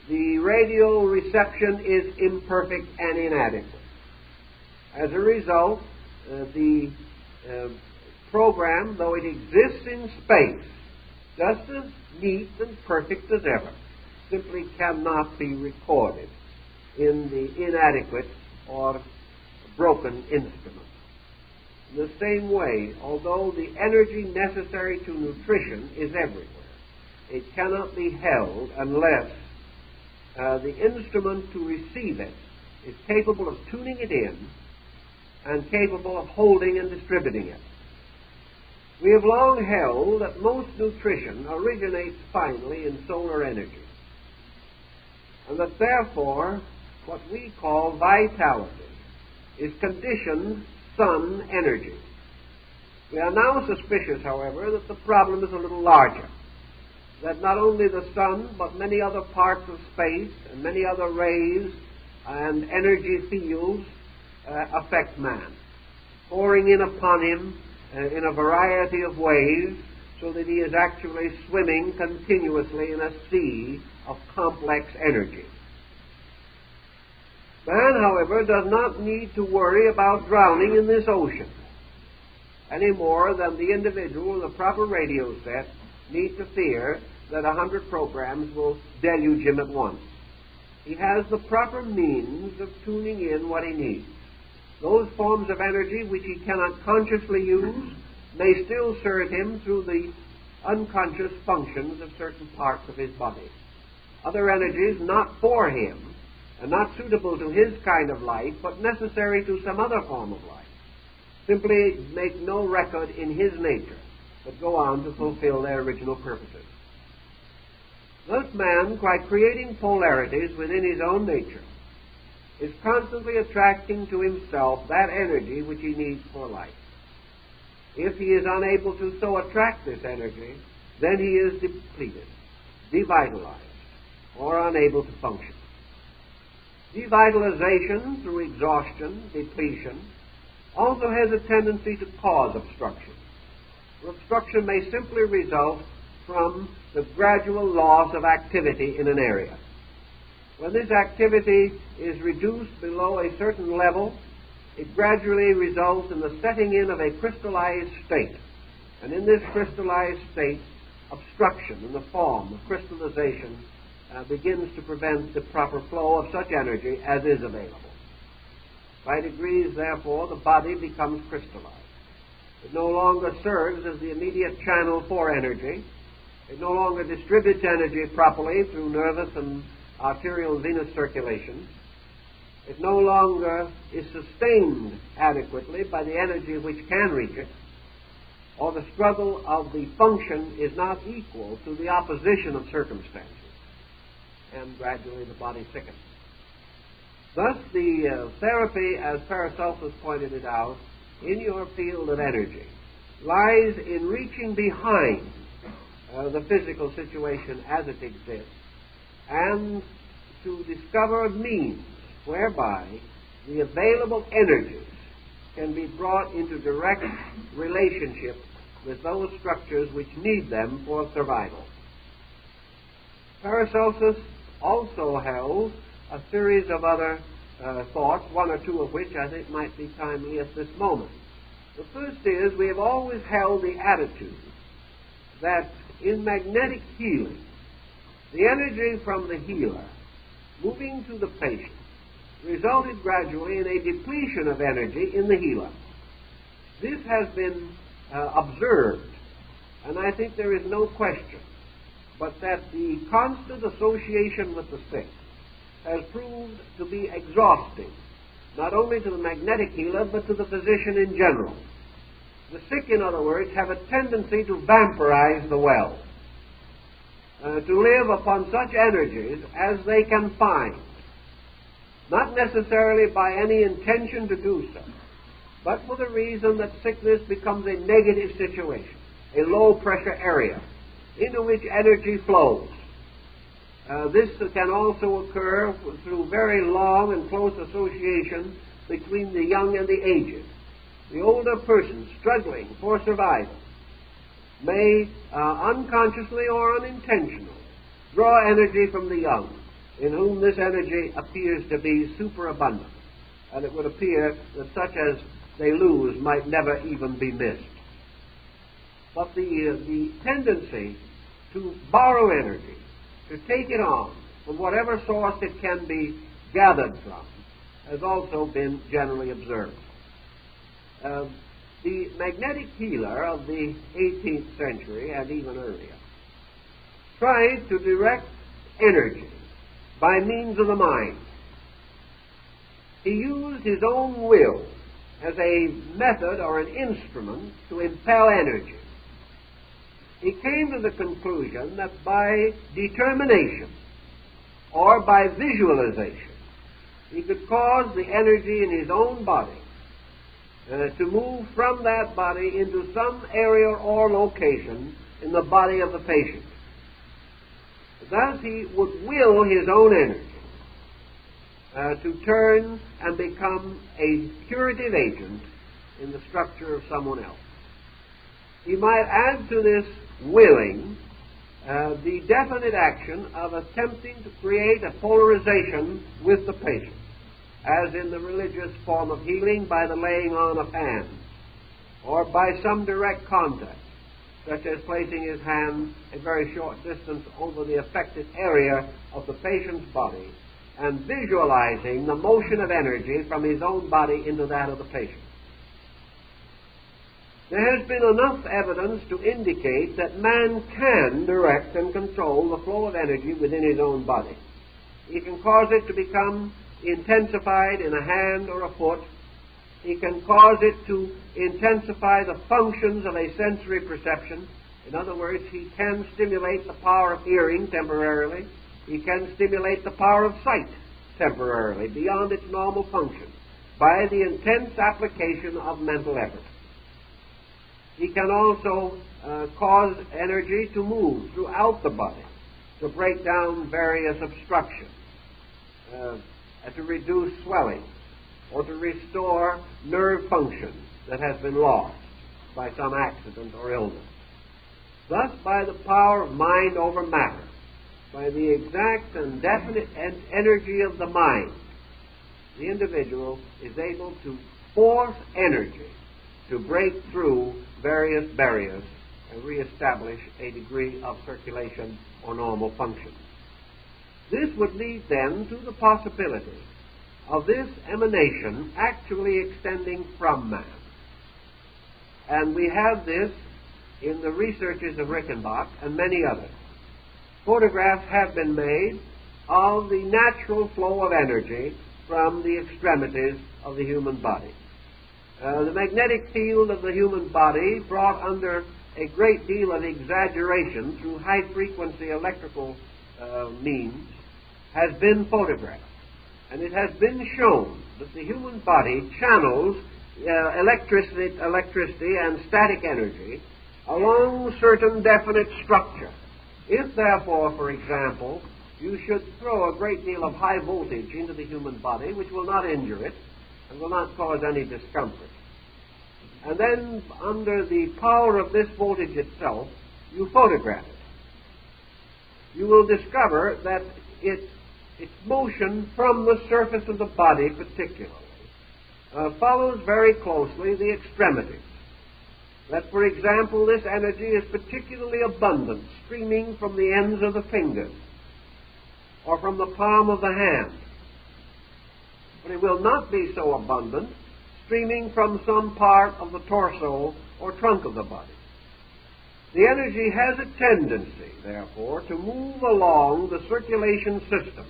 S1: the radio reception is imperfect and inadequate. As a result, the program, though it exists in space, just as neat and perfect as ever, simply cannot be recorded in the inadequate or broken instrument. In the same way, although the energy necessary to nutrition is everywhere, it cannot be held unless the instrument to receive it is capable of tuning it in and capable of holding and distributing it. We have long held that most nutrition originates finally in solar energy, and that therefore what we call vitality is conditioned sun energy. We are now suspicious, however, that the problem is a little larger, that not only the sun, but many other parts of space and many other rays and energy fields affect man, pouring in upon him in a variety of ways, so that he is actually swimming continuously in a sea of complex energy. Man, however, does not need to worry about drowning in this ocean any more than the individual with a proper radio set need to fear that 100 programs will deluge him at once. He has the proper means of tuning in what he needs. Those forms of energy which he cannot consciously use may still serve him through the unconscious functions of certain parts of his body. Other energies not for him and not suitable to his kind of life, but necessary to some other form of life, simply make no record in his nature, but go on to fulfill their original purposes. Thus man, by creating polarities within his own nature, is constantly attracting to himself that energy which he needs for life. If he is unable to so attract this energy, then he is depleted, devitalized, or unable to function. Devitalization through exhaustion, depletion, also has a tendency to cause obstruction. Obstruction may simply result from the gradual loss of activity in an area. When this activity is reduced below a certain level, it gradually results in the setting in of a crystallized state. And in this crystallized state, obstruction in the form of crystallization begins to prevent the proper flow of such energy as is available. By degrees, therefore, the body becomes crystallized. It no longer serves as the immediate channel for energy. It no longer distributes energy properly through nervous and arterial and venous circulation. It no longer is sustained adequately by the energy which can reach it, or the struggle of the function is not equal to the opposition of circumstances, and gradually the body sickens. Thus, the therapy, as Paracelsus pointed it out, in your field of energy, lies in reaching behind the physical situation as it exists, and to discover a means whereby the available energies can be brought into direct relationship with those structures which need them for survival. Paracelsus also held a series of other thoughts, one or two of which I think might be timely at this moment. The first is, we have always held the attitude that in magnetic healing, the energy from the healer moving to the patient resulted gradually in a depletion of energy in the healer. This has been observed, and I think there is no question but that the constant association with the sick has proved to be exhausting, not only to the magnetic healer, but to the physician in general. The sick, in other words, have a tendency to vampirize the well, to live upon such energies as they can find, not necessarily by any intention to do so, but for the reason that sickness becomes a negative situation, a low-pressure area into which energy flows. This can also occur through very long and close association between the young and the aged. The older person struggling for survival may unconsciously or unintentionally draw energy from the young, in whom this energy appears to be superabundant, and it would appear that such as they lose might never even be missed. But the tendency to borrow energy, to take it on from whatever source it can be gathered from, has also been generally observed. The magnetic healer of the 18th century and even earlier tried to direct energy by means of the mind. He used his own will as a method or an instrument to impel energy. He came to the conclusion that by determination or by visualization, he could cause the energy in his own body to move from that body into some area or location in the body of the patient. Thus he would will his own energy to turn and become a curative agent in the structure of someone else. He might add to this willing the definite action of attempting to create a polarization with the patient, as in the religious form of healing by the laying on of hands, or by some direct contact, such as placing his hand a very short distance over the affected area of the patient's body and visualizing the motion of energy from his own body into that of the patient. There has been enough evidence to indicate that man can direct and control the flow of energy within his own body. He can cause it to become intensified in a hand or a foot. He can cause it to intensify the functions of a sensory perception. In other words, he can stimulate the power of hearing temporarily. He can stimulate the power of sight temporarily beyond its normal function by the intense application of mental effort. He can also cause energy to move throughout the body, to break down various obstructions, to reduce swelling, or to restore nerve function that has been lost by some accident or illness. Thus, by the power of mind over matter, by the exact and definite energy of the mind, the individual is able to force energy to break through various barriers and reestablish a degree of circulation or normal function. This would lead then to the possibility of this emanation actually extending from man. And we have this in the researches of Rickenbach and many others. Photographs have been made of the natural flow of energy from the extremities of the human body. The magnetic field of the human body, brought under a great deal of exaggeration through high-frequency electrical means, has been photographed. And it has been shown that the human body channels electricity and static energy along certain definite structure. If, therefore, for example, you should throw a great deal of high voltage into the human body, which will not injure it and will not cause any discomfort, and then under the power of this voltage itself, you photograph it, you will discover that its motion from the surface of the body particularly follows very closely the extremities. That, for example, this energy is particularly abundant, streaming from the ends of the fingers or from the palm of the hand. But it will not be so abundant streaming from some part of the torso or trunk of the body. The energy has a tendency, therefore, to move along the circulation system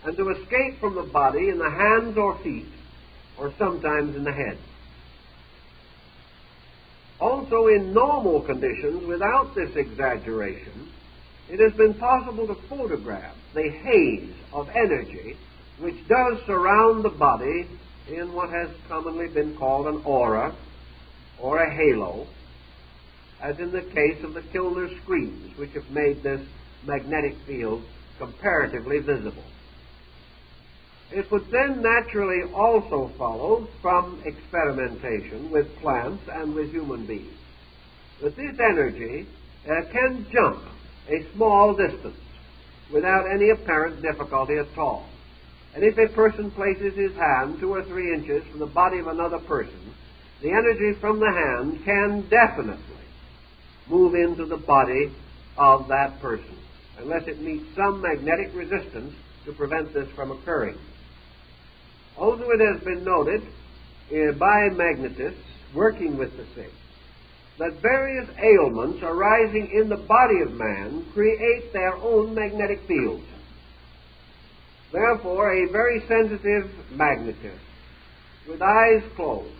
S1: and to escape from the body in the hands or feet, or sometimes in the head. also in normal conditions, without this exaggeration, it has been possible to photograph the haze of energy which does surround the body in what has commonly been called an aura or a halo, as in the case of the Kilner screens, which have made this magnetic field comparatively visible. It would then naturally also follow from experimentation with plants and with human beings that this energy can jump a small distance without any apparent difficulty at all. And if a person places his hand 2 or 3 inches from the body of another person, the energy from the hand can definitely move into the body of that person, unless it meets some magnetic resistance to prevent this from occurring. Also, it has been noted by magnetists working with the sick that various ailments arising in the body of man create their own magnetic fields. Therefore, a very sensitive magnetist, with eyes closed,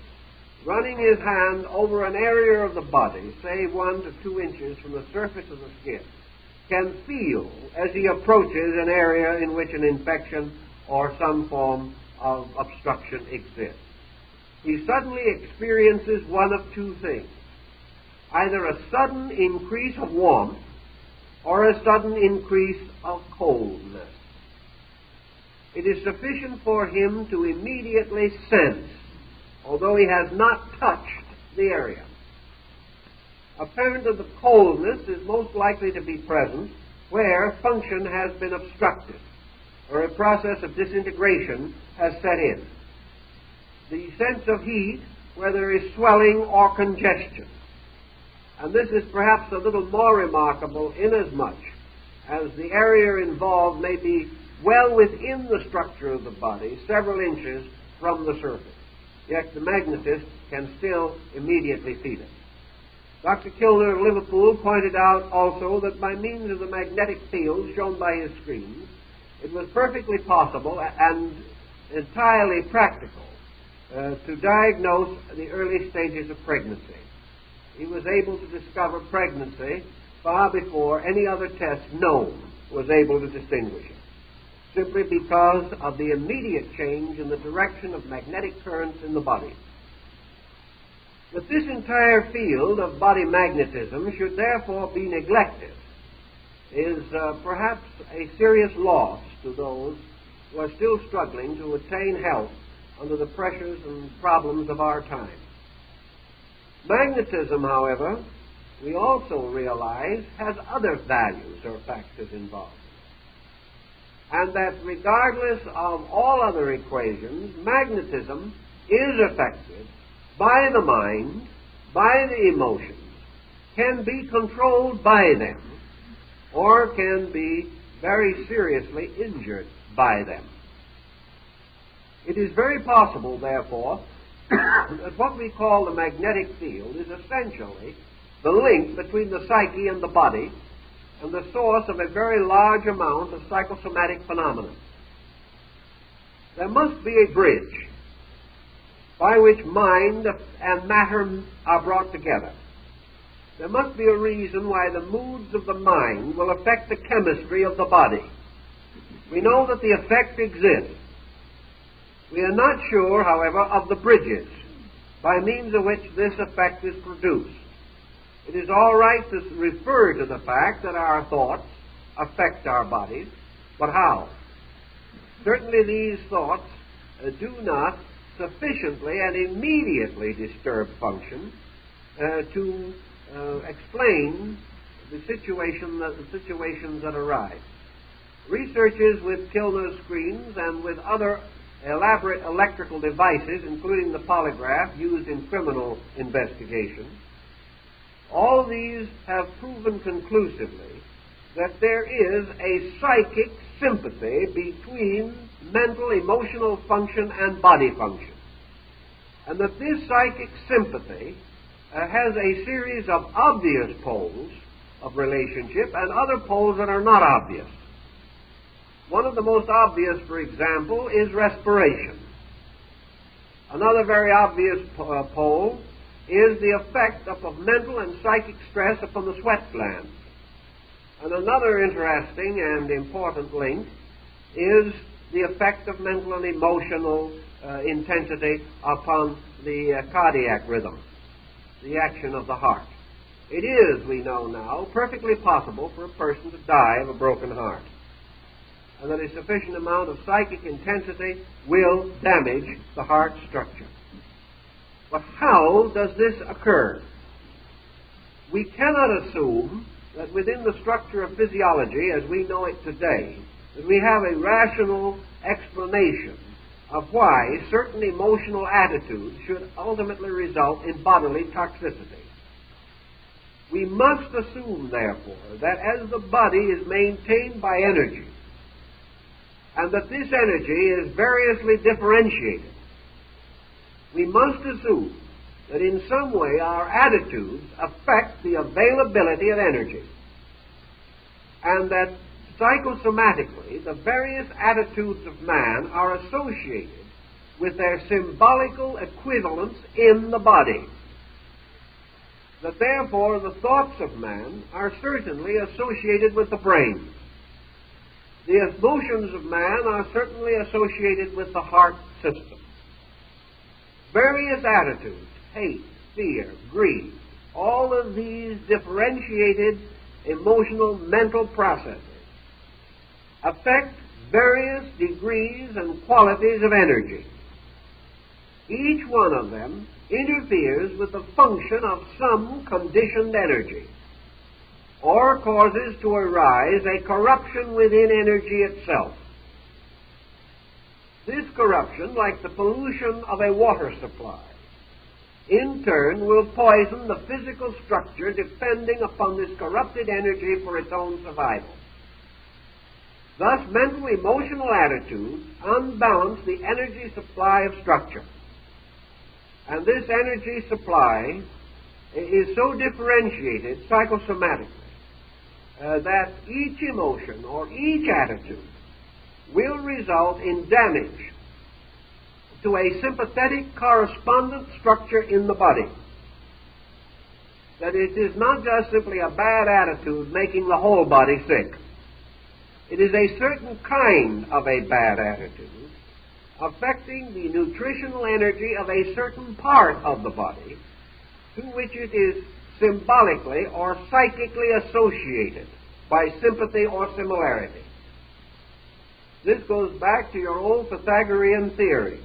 S1: running his hand over an area of the body, say 1 to 2 inches from the surface of the skin, can feel as he approaches an area in which an infection or some form of obstruction exists. He suddenly experiences one of 2 things: either a sudden increase of warmth or a sudden increase of coldness. It is sufficient for him to immediately sense, although he has not touched the area. Apparently, the coldness is most likely to be present where function has been obstructed, or a process of disintegration has set in. The sense of heat where there is swelling or congestion. And this is perhaps a little more remarkable inasmuch as the area involved may be well within the structure of the body, several inches from the surface. Yet the magnetist can still immediately feel it. Dr. Kilner of Liverpool pointed out also that by means of the magnetic fields shown by his screens, it was perfectly possible and entirely practical to diagnose the early stages of pregnancy. He was able to discover pregnancy far before any other test known was able to distinguish it, simply because of the immediate change in the direction of magnetic currents in the body. That this entire field of body magnetism should therefore be neglected is perhaps a serious loss to those who are still struggling to attain health under the pressures and problems of our time. Magnetism, however, we also realize has other values or factors involved. And that regardless of all other equations, magnetism is affected by the mind, by the emotions, can be controlled by them, or can be very seriously injured by them. It is very possible, therefore, that what we call the magnetic field is essentially the link between the psyche and the body and the source of a very large amount of psychosomatic phenomena. There must be a bridge by which mind and matter are brought together. There must be a reason why the moods of the mind will affect the chemistry of the body. We know that the effect exists. We are not sure, however, of the bridges by means of which this effect is produced. It is all right to refer to the fact that our thoughts affect our bodies, but how? Certainly these thoughts do not sufficiently and immediately disturb function to explain the situations that arise. Researches with Kilner screens and with other elaborate electrical devices, including the polygraph used in criminal investigation, all these have proven conclusively that there is a psychic sympathy between mental, emotional function and body function, and that this psychic sympathy has a series of obvious poles of relationship and other poles that are not obvious. One of the most obvious, for example, is respiration. Another very obvious pole is the effect of mental and psychic stress upon the sweat glands. And another interesting and important link is the effect of mental and emotional intensity upon the cardiac rhythm, the action of the heart. It is, we know now, perfectly possible for a person to die of a broken heart, and that a sufficient amount of psychic intensity will damage the heart structure. But how does this occur? We cannot assume that within the structure of physiology as we know it today, that we have a rational explanation of why certain emotional attitudes should ultimately result in bodily toxicity. We must assume, therefore, that as the body is maintained by energy, and that this energy is variously differentiated, we must assume that in some way our attitudes affect the availability of energy, and that psychosomatically the various attitudes of man are associated with their symbolical equivalents in the body. That therefore the thoughts of man are certainly associated with the brain. The emotions of man are certainly associated with the heart system. Various attitudes, hate, fear, greed, all of these differentiated emotional mental processes affect various degrees and qualities of energy. Each one of them interferes with the function of some conditioned energy, or causes to arise a corruption within energy itself. This corruption, like the pollution of a water supply, in turn will poison the physical structure depending upon this corrupted energy for its own survival. Thus, mental emotional attitudes unbalance the energy supply of structure. And this energy supply is so differentiated psychosomatically that each emotion or each attitude will result in damage to a sympathetic correspondent structure in the body. That it is not just simply a bad attitude making the whole body sick. It is a certain kind of a bad attitude affecting the nutritional energy of a certain part of the body to which it is symbolically or psychically associated by sympathy or similarity. This goes back to your old Pythagorean theory,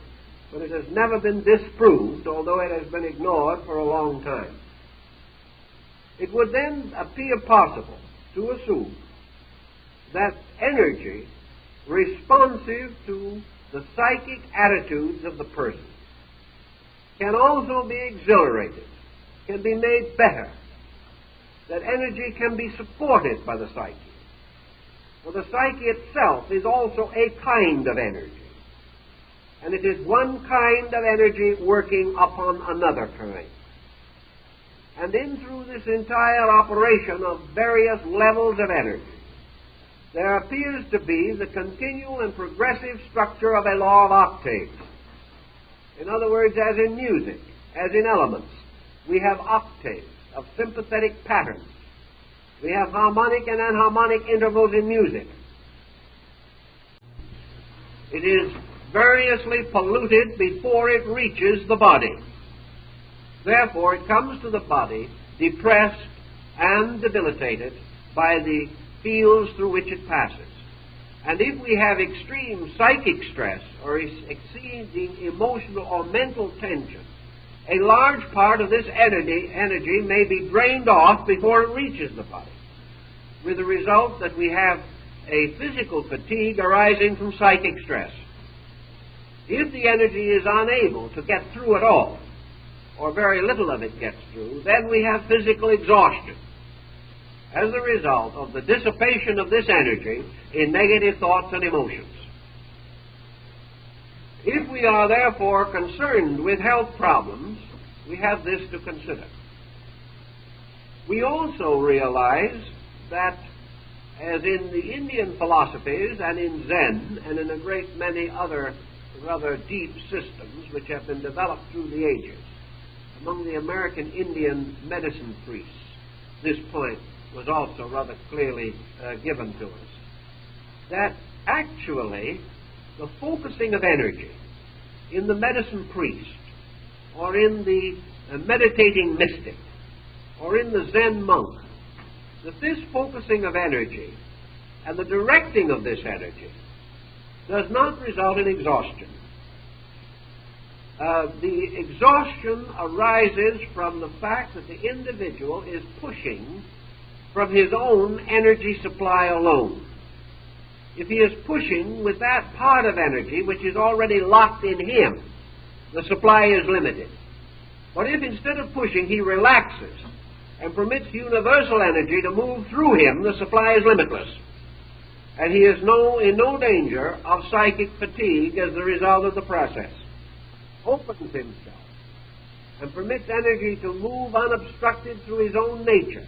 S1: but it has never been disproved, although it has been ignored for a long time. It would then appear possible to assume that energy responsive to the psychic attitudes of the person can also be exhilarated, can be made better, that energy can be supported by the psyche. For the psyche itself is also a kind of energy, and it is one kind of energy working upon another kind. And in through this entire operation of various levels of energy, there appears to be the continual and progressive structure of a law of octaves. In other words, as in music, as in elements, we have octaves of sympathetic patterns. We have harmonic and enharmonic intervals in music. It is variously polluted before it reaches the body. Therefore, it comes to the body depressed and debilitated by the fields through which it passes. And if we have extreme psychic stress or exceeding emotional or mental tension, a large part of this energy may be drained off before it reaches the body, with the result that we have a physical fatigue arising from psychic stress. If the energy is unable to get through at all, or very little of it gets through, then we have physical exhaustion as a result of the dissipation of this energy in negative thoughts and emotions. If we are therefore concerned with health problems, we have this to consider. We also realize that, as in the Indian philosophies and in Zen and in a great many other rather deep systems which have been developed through the ages, among the American Indian medicine priests, this point was also rather clearly given to us, that actually the focusing of energy in the medicine priest or in the meditating mystic or in the Zen monk, that this focusing of energy and the directing of this energy does not result in exhaustion. The exhaustion arises from the fact that the individual is pushing from his own energy supply alone. If he is pushing with that part of energy which is already locked in him, the supply is limited. But if instead of pushing he relaxes and permits universal energy to move through him, the supply is limitless. And he is in no danger of psychic fatigue as the result of the process. Opens himself and permits energy to move unobstructed through his own nature.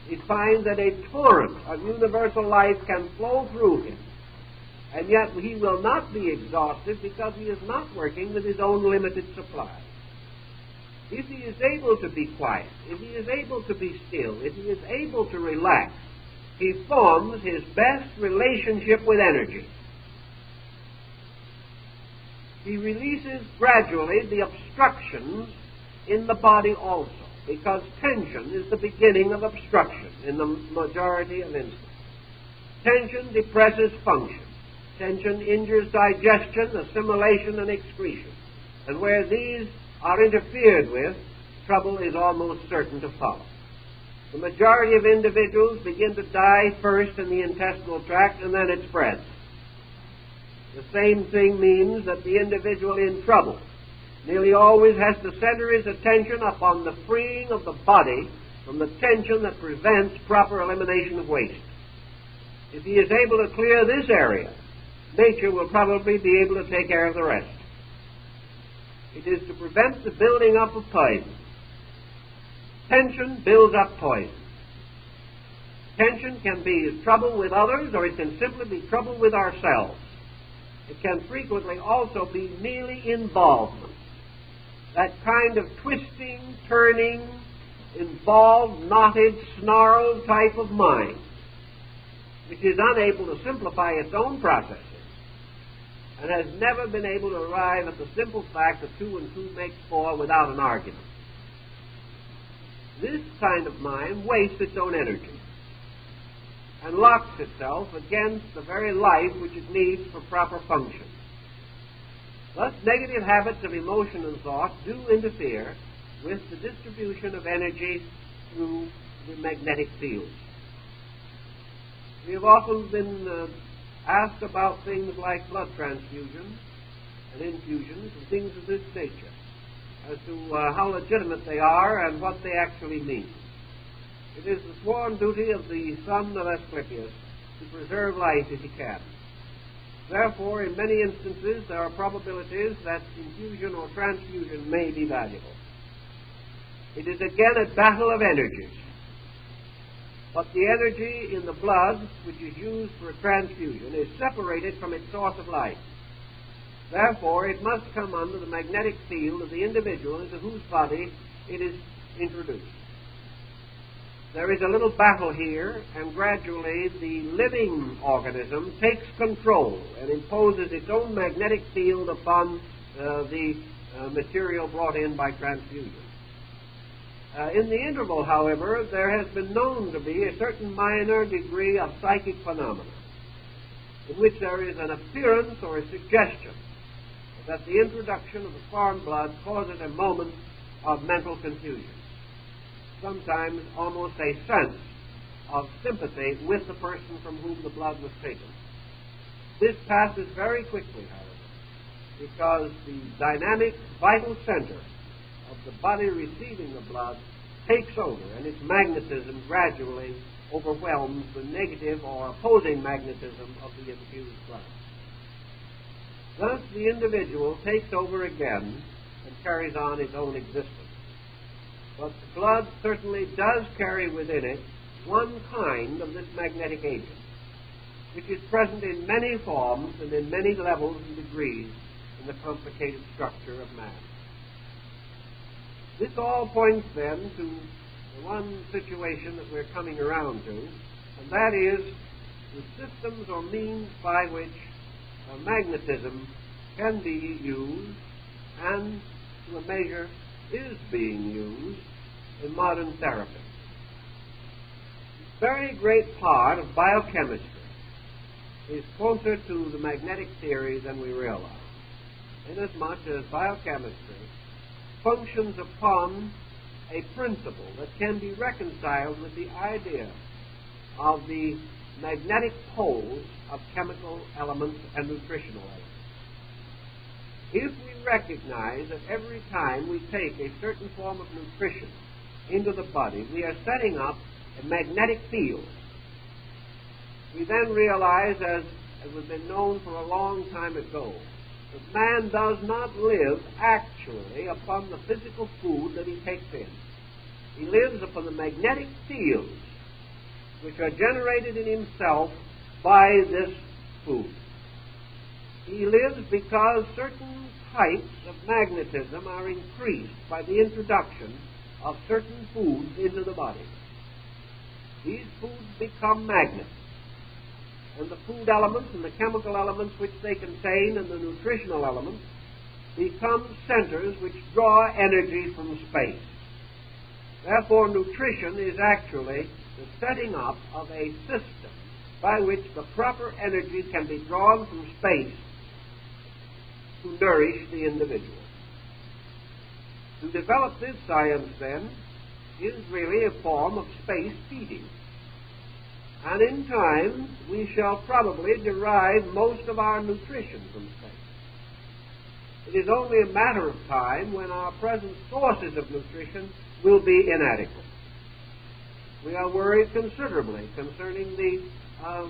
S1: He finds that a torrent of universal life can flow through him, and yet he will not be exhausted because he is not working with his own limited supply. If he is able to be quiet, if he is able to be still, if he is able to relax, he forms his best relationship with energy. He releases gradually the obstructions in the body also, because tension is the beginning of obstruction in the majority of instances. Tension depresses function. Tension injures digestion, assimilation, and excretion. And where these are interfered with, trouble is almost certain to follow. The majority of individuals begin to die first in the intestinal tract, and then it spreads. The same thing means that the individual in trouble nearly always has to center his attention upon the freeing of the body from the tension that prevents proper elimination of waste. If he is able to clear this area, nature will probably be able to take care of the rest. It is to prevent the building up of poison. Tension builds up poison. Tension can be trouble with others, or it can simply be trouble with ourselves. It can frequently also be merely involvement. That kind of twisting, turning, involved, knotted, snarled type of mind, which is unable to simplify its own processes and has never been able to arrive at the simple fact that 2 and 2 makes 4 without an argument. This kind of mind wastes its own energy and locks itself against the very life which it needs for proper function. Thus, negative habits of emotion and thought do interfere with the distribution of energy through the magnetic field. We have often been asked about things like blood transfusions and infusions and things of this nature, as to how legitimate they are and what they actually mean. It is the sworn duty of the son of Asclepius to preserve life if he can. Therefore, in many instances, there are probabilities that infusion or transfusion may be valuable. It is again a battle of energies. But the energy in the blood, which is used for a transfusion, is separated from its source of life. Therefore, it must come under the magnetic field of the individual into whose body it is introduced. There is a little battle here, and gradually the living organism takes control and imposes its own magnetic field upon the material brought in by transfusion. In the interval, however, there has been known to be a certain minor degree of psychic phenomena in which there is an appearance or a suggestion that the introduction of the foreign blood causes a moment of mental confusion. Sometimes almost a sense of sympathy with the person from whom the blood was taken. This passes very quickly, however, because the dynamic vital center of the body receiving the blood takes over, and its magnetism gradually overwhelms the negative or opposing magnetism of the infused blood. Thus, the individual takes over again and carries on his own existence. But the blood certainly does carry within it one kind of this magnetic agent, which is present in many forms and in many levels and degrees in the complicated structure of man. This all points then to the one situation that we're coming around to, and that is the systems or means by which magnetism can be used and to a measure is being used in modern therapy. A very great part of biochemistry is closer to the magnetic theory than we realize, inasmuch as biochemistry functions upon a principle that can be reconciled with the idea of the magnetic poles of chemical elements and nutritional elements. If we recognize that every time we take a certain form of nutrition into the body, we are setting up a magnetic field, we then realize, as has been known for a long time ago, that man does not live actually upon the physical food that he takes in. He lives upon the magnetic fields which are generated in himself by this food. He lives because certain types of magnetism are increased by the introduction of certain foods into the body. These foods become magnets, and the food elements and the chemical elements which they contain and the nutritional elements become centers which draw energy from space. Therefore, nutrition is actually the setting up of a system by which the proper energy can be drawn from space to nourish the individual. To develop this science, then, is really a form of space feeding. And in time, we shall probably derive most of our nutrition from space. It is only a matter of time when our present sources of nutrition will be inadequate. We are worried considerably concerning the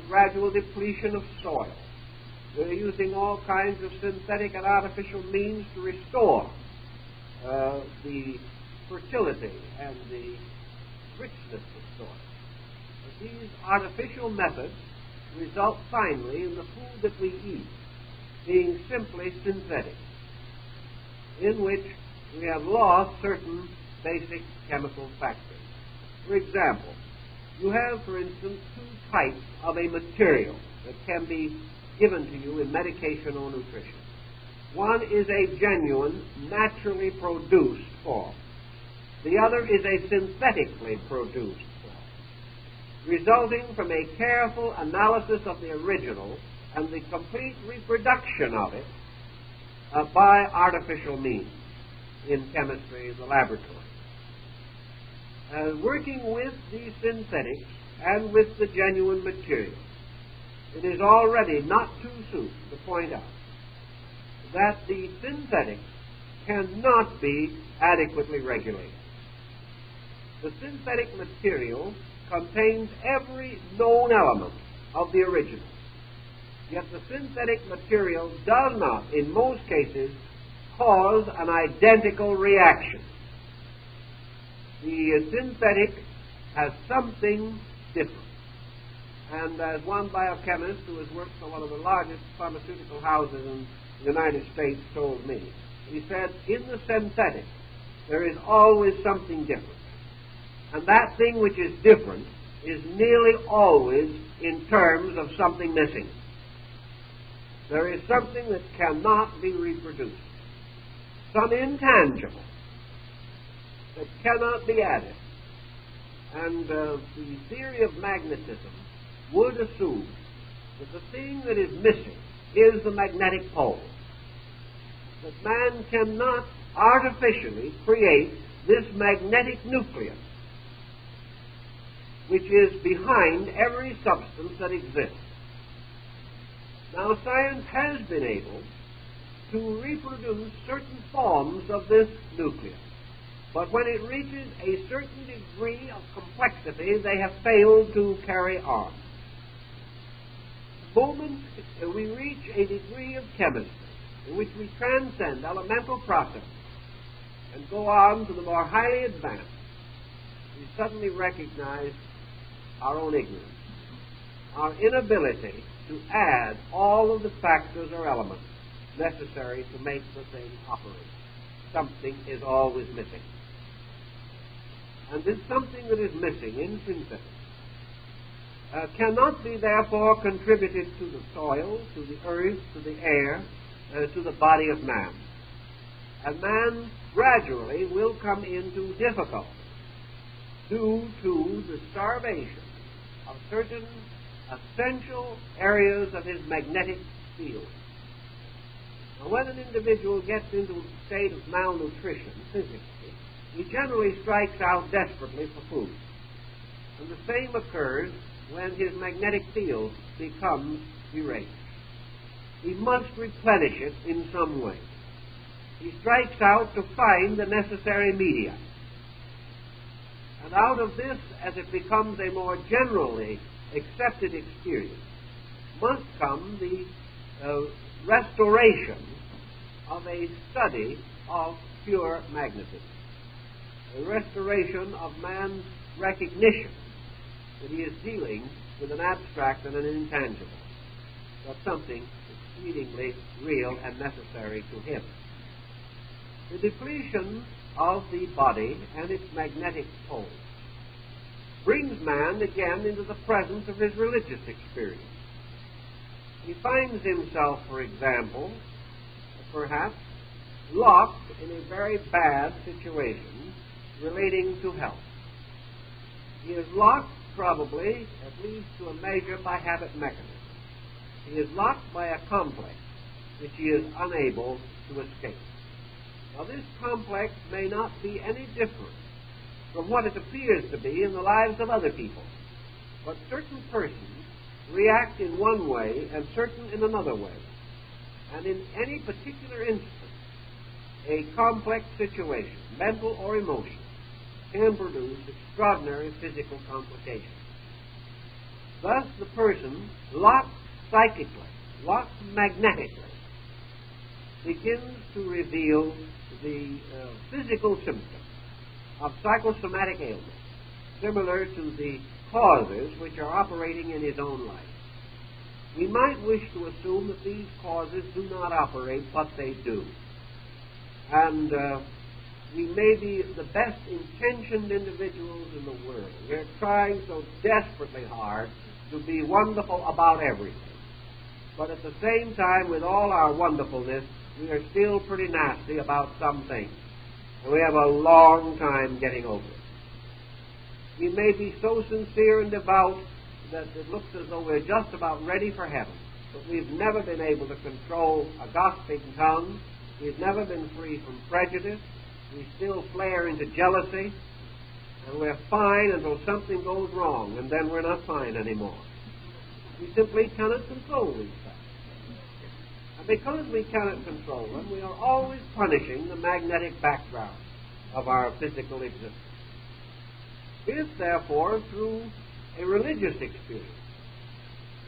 S1: gradual depletion of soil. We're using all kinds of synthetic and artificial means to restore the fertility and the richness of soil. But these artificial methods result finally in the food that we eat being simply synthetic, in which we have lost certain basic chemical factors. For example, you have, for instance, two types of a material that can be given to you in medication or nutrition. One is a genuine, naturally produced form. The other is a synthetically produced form, resulting from a careful analysis of the original and the complete reproduction of it by artificial means in chemistry in the laboratory. Working with the synthetics and with the genuine material, it is already not too soon to point out that the synthetics cannot be adequately regulated. The synthetic material contains every known element of the original, yet the synthetic material does not, in most cases, cause an identical reaction. The synthetic has something different. And as one biochemist who has worked for one of the largest pharmaceutical houses in the United States told me, he said, in the synthetic, there is always something different. And that thing which is different is nearly always in terms of something missing. There is something that cannot be reproduced, some intangible that cannot be added. And the theory of magnetism would assume that the thing that is missing is the magnetic pole. That man cannot artificially create this magnetic nucleus, which is behind every substance that exists. Now, science has been able to reproduce certain forms of this nucleus, but when it reaches a certain degree of complexity, they have failed to carry on. The moment we reach a degree of chemistry in which we transcend elemental processes and go on to the more highly advanced, we suddenly recognize our own ignorance, our inability to add all of the factors or elements necessary to make the thing operate. Something is always missing. and is something that is missing in synthesis, cannot be therefore contributed to the soil, to the earth, to the air, to the body of man. And man gradually will come into difficulty due to the starvation of certain essential areas of his magnetic field. Now, when an individual gets into a state of malnutrition physically, he generally strikes out desperately for food. And the same occurs when his magnetic field becomes erased. He must replenish it in some way. He strikes out to find the necessary media. And out of this, as it becomes a more generally accepted experience, must come the restoration of a study of pure magnetism, a restoration of man's recognition that he is dealing with an abstract and an intangible, but something exceedingly real and necessary to him. The depletion of the body and its magnetic pole brings man again into the presence of his religious experience. He finds himself, for example, perhaps, locked in a very bad situation relating to health. He is locked, probably, at least to a measure, by habit mechanism. He is locked by a complex which he is unable to escape. Now, this complex may not be any different from what it appears to be in the lives of other people, but certain persons react in one way and certain in another way. And in any particular instance, a complex situation, mental or emotional, can produce extraordinary physical complications. Thus, the person, locked psychically, locked magnetically, begins to reveal the physical symptoms of psychosomatic ailment, similar to the causes which are operating in his own life. We might wish to assume that these causes do not operate, but they do. And we may be the best intentioned individuals in the world. We're trying so desperately hard to be wonderful about everything. But at the same time, with all our wonderfulness, we are still pretty nasty about some things. And we have a long time getting over it. We may be so sincere and devout that it looks as though we're just about ready for heaven. But we've never been able to control a gossiping tongue. We've never been free from prejudice. We still flare into jealousy. And we're fine until something goes wrong, and then we're not fine anymore. We simply cannot control these things. And because we cannot control them, we are always punishing the magnetic background of our physical existence. If, therefore, through a religious experience,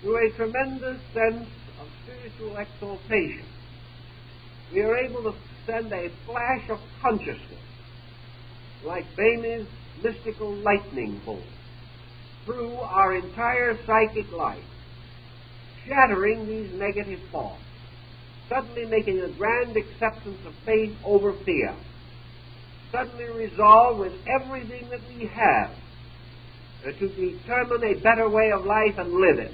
S1: through a tremendous sense of spiritual exaltation, we are able to send a flash of consciousness, like Bamy's mystical lightning bolt, through our entire psychic life, shattering these negative thoughts, suddenly making a grand acceptance of faith over fear, suddenly resolve with everything that we have to determine a better way of life and live it.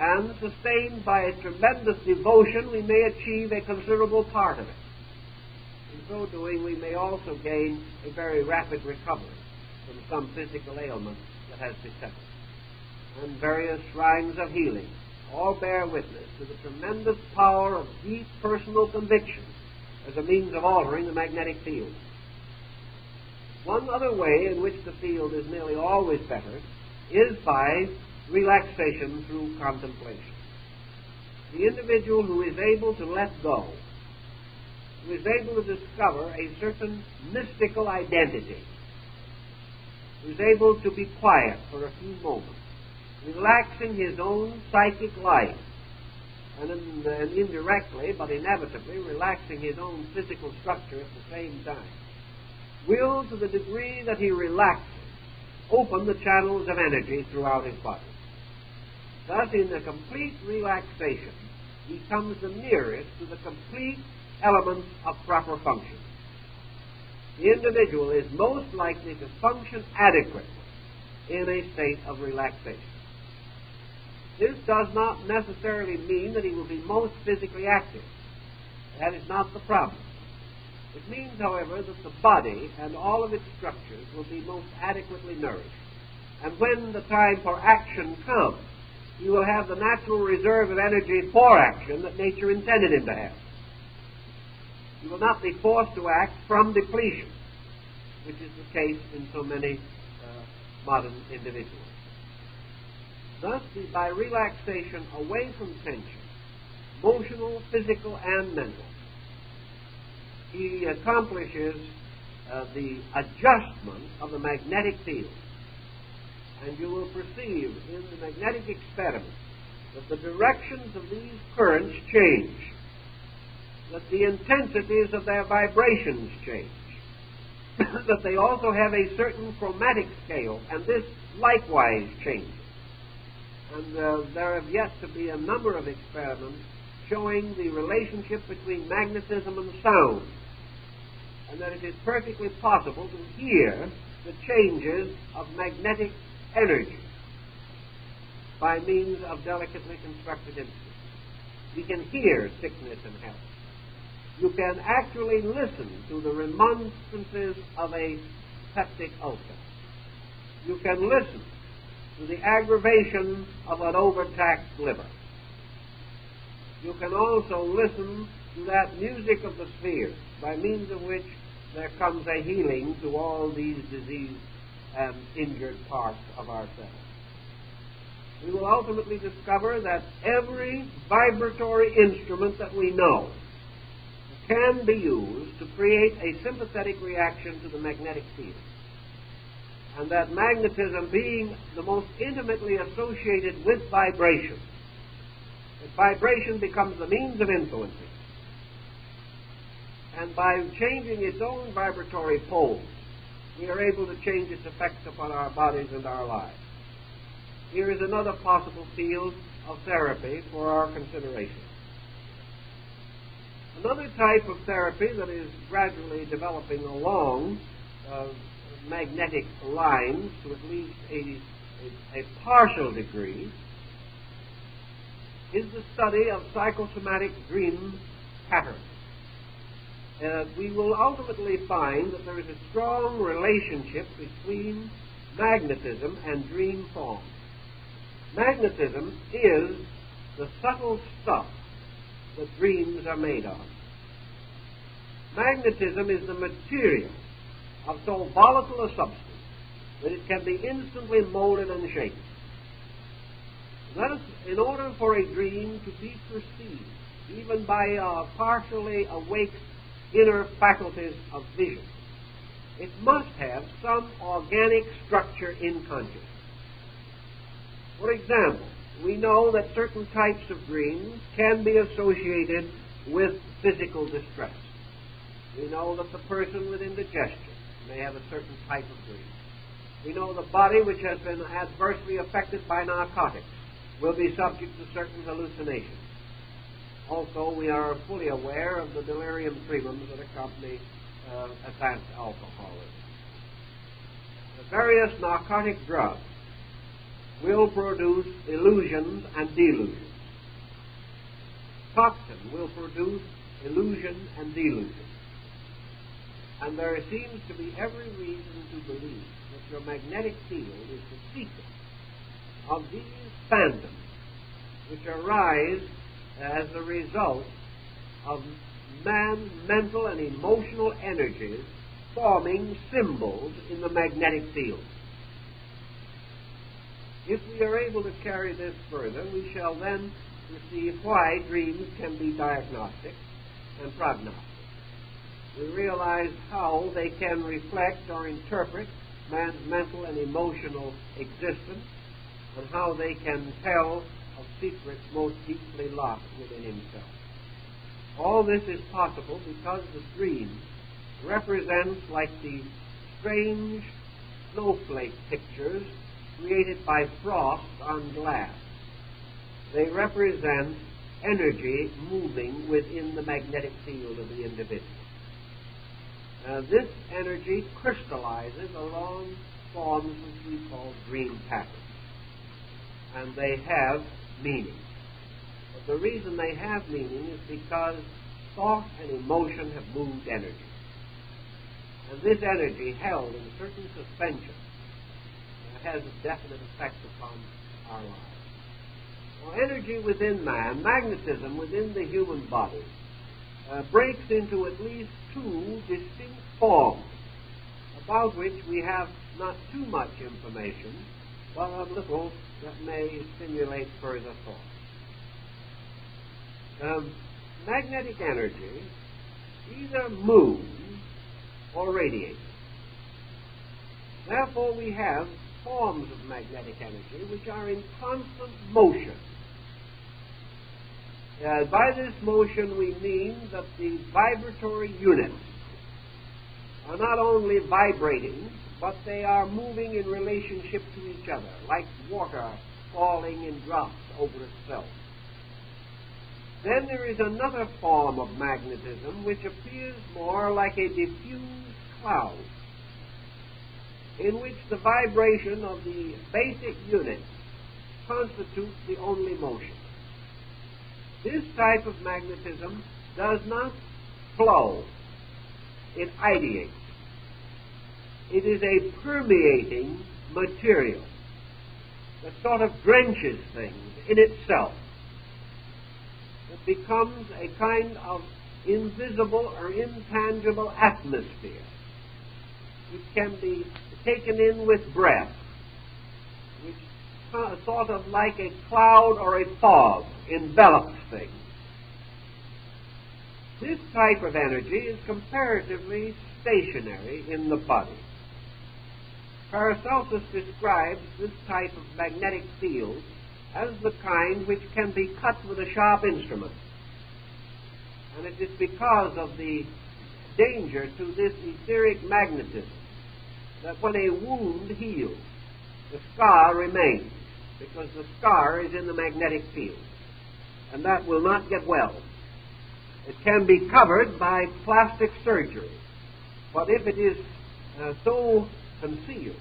S1: And sustained by a tremendous devotion, we may achieve a considerable part of it. In so doing, we may also gain a very rapid recovery from some physical ailment that has beset us. And various shrines of healing all bear witness to the tremendous power of deep personal conviction as a means of altering the magnetic field. One other way in which the field is nearly always bettered is by relaxation through contemplation. The individual who is able to let go, who is able to discover a certain mystical identity, who is able to be quiet for a few moments, relaxing his own psychic life, and indirectly, but inevitably, relaxing his own physical structure at the same time, will, to the degree that he relaxes, open the channels of energy throughout his body. Thus, in the complete relaxation, he comes the nearest to the complete elements of proper function. the individual is most likely to function adequately in a state of relaxation. This does not necessarily mean that he will be most physically active. That is not the problem. It means, however, that the body and all of its structures will be most adequately nourished. And when the time for action comes, he will have the natural reserve of energy for action that nature intended him to have. He will not be forced to act from depletion, which is the case in so many modern individuals. Thus, by relaxation away from tension, emotional, physical, and mental, he accomplishes the adjustment of the magnetic field. And you will perceive in the magnetic experiment that the directions of these currents change, that the intensities of their vibrations change, that they also have a certain chromatic scale, and this likewise changes. And there have yet to be a number of experiments showing the relationship between magnetism and sound, and that it is perfectly possible to hear the changes of magnetic energy by means of delicately constructed instruments. You can hear sickness and health. You can actually listen to the remonstrances of a peptic ulcer. You can listen to the aggravation of an overtaxed liver. You can also listen to that music of the spheres, by means of which there comes a healing to all these diseased and injured parts of ourselves. We will ultimately discover that every vibratory instrument that we know can be used to create a sympathetic reaction to the magnetic field. And that magnetism being the most intimately associated with vibration, that vibration becomes the means of influencing. And by changing its own vibratory poles, we are able to change its effects upon our bodies and our lives. Here is another possible field of therapy for our consideration. Another type of therapy that is gradually developing along magnetic lines to at least a partial degree is the study of psychosomatic dream patterns. We will ultimately find that there is a strong relationship between magnetism and dream form. Magnetism is the subtle stuff that dreams are made of. Magnetism is the material of so volatile a substance that it can be instantly molded and shapen. Thus, in order for a dream to be perceived, even by partially awake inner faculties of vision, it must have some organic structure in consciousness. For example, we know that certain types of dreams can be associated with physical distress. We know that the person with indigestion may have a certain type of dream. We know the body which has been adversely affected by narcotics will be subject to certain hallucinations. Also, we are fully aware of the delirium tremens that accompany advanced alcoholism. The various narcotic drugs will produce illusions and delusions. Toxin will produce illusion and delusion. And there seems to be every reason to believe that your magnetic field is the secret of these phantoms which arise as a result of man's mental and emotional energies forming symbols in the magnetic field. If we are able to carry this further, we shall then perceive why dreams can be diagnostic and prognostic. We realize how they can reflect or interpret man's mental and emotional existence, and how they can tell of secrets most deeply locked within himself. All this is possible because the dream represents like the strange snowflake pictures created by frost on glass. They represent energy moving within the magnetic field of the individual. this energy crystallizes along forms which we call dream patterns. And they have meaning. But the reason they have meaning is because thought and emotion have moved energy. And this energy, held in certain suspension, has a definite effect upon our lives. Well, energy within man, magnetism within the human body, breaks into at least two distinct forms, about which we have not too much information, but a little that may stimulate further thought. Magnetic energy either moves or radiates. Therefore, we have forms of magnetic energy which are in constant motion. By this motion we mean that the vibratory units are not only vibrating, but they are moving in relationship to each other, like water falling in drops over itself. Then there is another form of magnetism which appears more like a diffused cloud, in which the vibration of the basic units constitutes the only motion. This type of magnetism does not flow, it ideates. It is a permeating material that sort of drenches things in itself. It becomes a kind of invisible or intangible atmosphere which can be taken in with breath, which sort of like a cloud or a fog envelops things. This type of energy is comparatively stationary in the body. Paracelsus describes this type of magnetic field as the kind which can be cut with a sharp instrument. And it is because of the danger to this etheric magnetism that when a wound heals, the scar remains, because the scar is in the magnetic field, and that will not get well. It can be covered by plastic surgery, but if it is so concealed,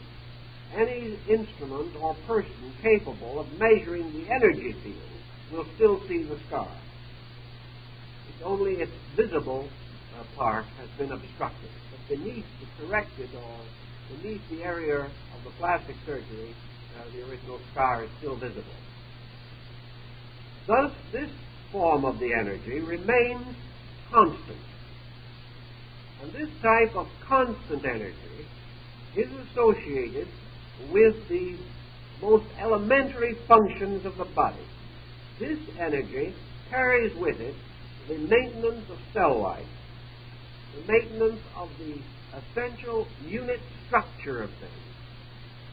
S1: any instrument or person capable of measuring the energy field will still see the scar. It's only its visible part has been obstructed, but beneath the corrected or beneath the area of the plastic surgery, the original scar is still visible. Thus, this form of the energy remains constant. And this type of constant energy is associated with the most elementary functions of the body. This energy carries with it the maintenance of cell life, the maintenance of the essential unit structure of things.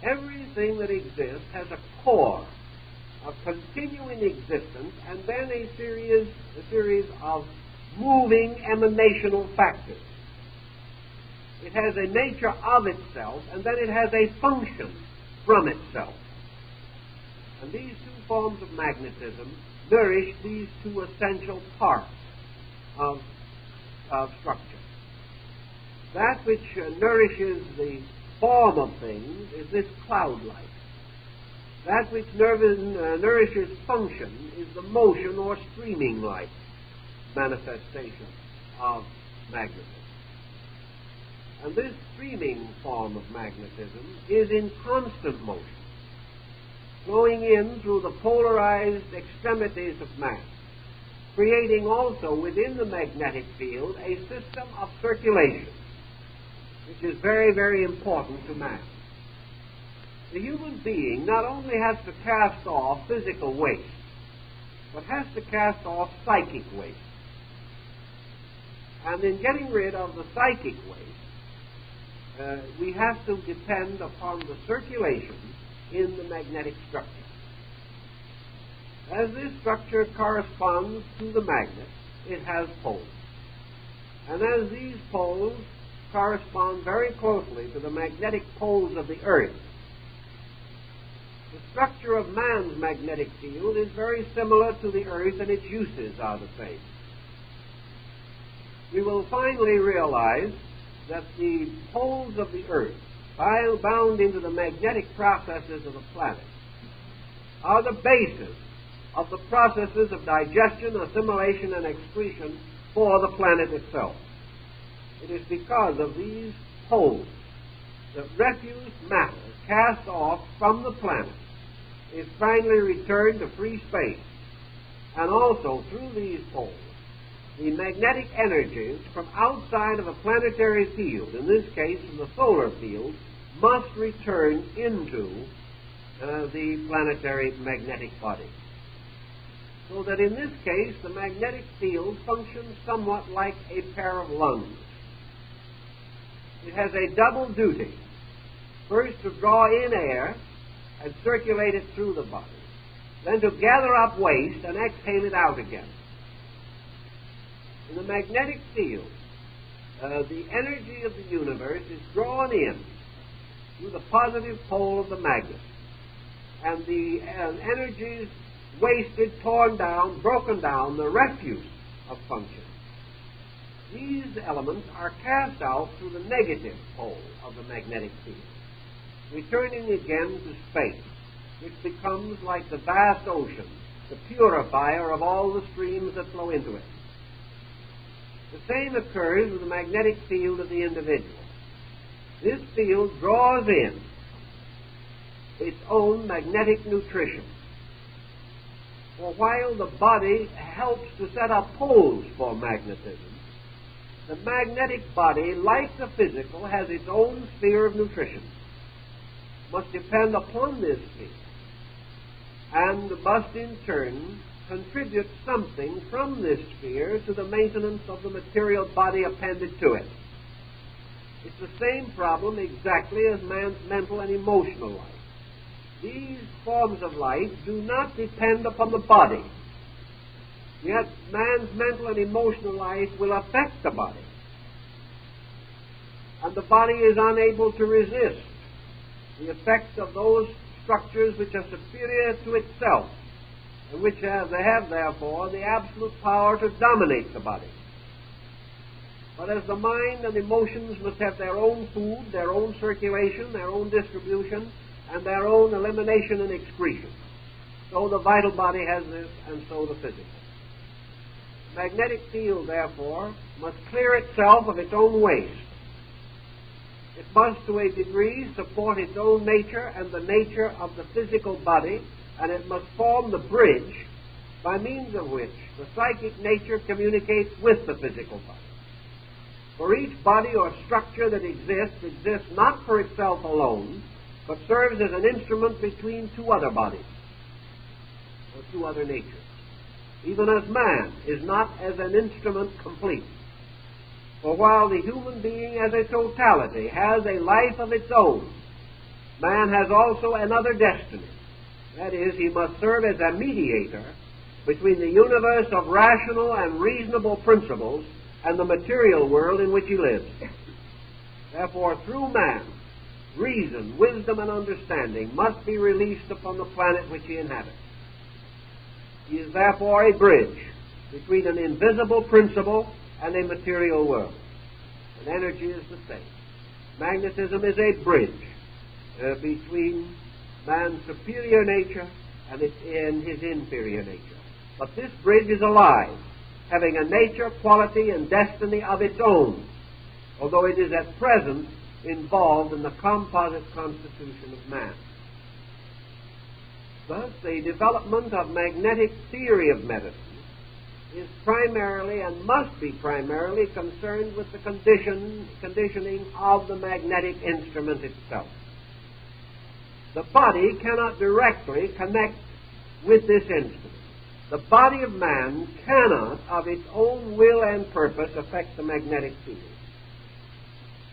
S1: Everything that exists has a core of continuing existence and then a series of moving emanational factors. It has a nature of itself, and then it has a function from itself. And these two forms of magnetism nourish these two essential parts of structure. That which nourishes the form of things is this cloud-like. That which nourishes function is the motion or streaming-like manifestation of magnetism. And this streaming form of magnetism is in constant motion, flowing in through the polarized extremities of mass, creating also within the magnetic field a system of circulation, which is very, very important to man. The human being not only has to cast off physical waste, but has to cast off psychic waste. And in getting rid of the psychic waste, we have to depend upon the circulation in the magnetic structure. As this structure corresponds to the magnet, it has poles. And as these poles correspond very closely to the magnetic poles of the Earth, the structure of man's magnetic field is very similar to the Earth, and its uses are the same. We will finally realize that the poles of the earth, bound into the magnetic processes of the planet, are the basis of the processes of digestion, assimilation, and excretion for the planet itself. It is because of these poles that refuse matter cast off from the planet is finally returned to free space, and also through these poles the magnetic energies from outside of a planetary field, in this case from the solar field, must return into the planetary magnetic body. So that in this case the magnetic field functions somewhat like a pair of lungs. It has a double duty. First, to draw in air and circulate it through the body, then to gather up waste and exhale it out again. In the magnetic field, the energy of the universe is drawn in through the positive pole of the magnet, and the energies wasted, torn down, broken down, the refuse of function. These elements are cast out through the negative pole of the magnetic field, returning again to space, which becomes like the vast ocean, the purifier of all the streams that flow into it. The same occurs with the magnetic field of the individual. This field draws in its own magnetic nutrition. For while the body helps to set up poles for magnetism, the magnetic body, like the physical, has its own sphere of nutrition, must depend upon this sphere, and must in turn contribute something from this sphere to the maintenance of the material body appended to it. It's the same problem exactly as man's mental and emotional life. These forms of life do not depend upon the body, yet man's mental and emotional life will affect the body, and the body is unable to resist the effects of those structures which are superior to itself, and which have therefore the absolute power to dominate the body. But as the mind and emotions must have their own food, their own circulation, their own distribution, and their own elimination and excretion, so the vital body has this, and so the physical. The magnetic field, therefore, must clear itself of its own waste. It must, to a degree, support its own nature and the nature of the physical body, and it must form the bridge by means of which the psychic nature communicates with the physical body. For each body or structure that exists not for itself alone, but serves as an instrument between two other bodies, or two other natures. Even as man is not as an instrument complete. For while the human being as a totality has a life of its own, man has also another destiny. That is, he must serve as a mediator between the universe of rational and reasonable principles and the material world in which he lives. Therefore, through man, reason, wisdom, and understanding must be released upon the planet which he inhabits. He is therefore a bridge between an invisible principle and a material world. And energy is the same. Magnetism is a bridge between man's superior nature and his inferior nature. But this bridge is alive, having a nature, quality, and destiny of its own, although it is at present involved in the composite constitution of man. Thus, the development of magnetic theory of medicine is primarily and must be primarily concerned with the conditioning of the magnetic instrument itself. The body cannot directly connect with this instrument. The body of man cannot, of its own will and purpose, affect the magnetic field.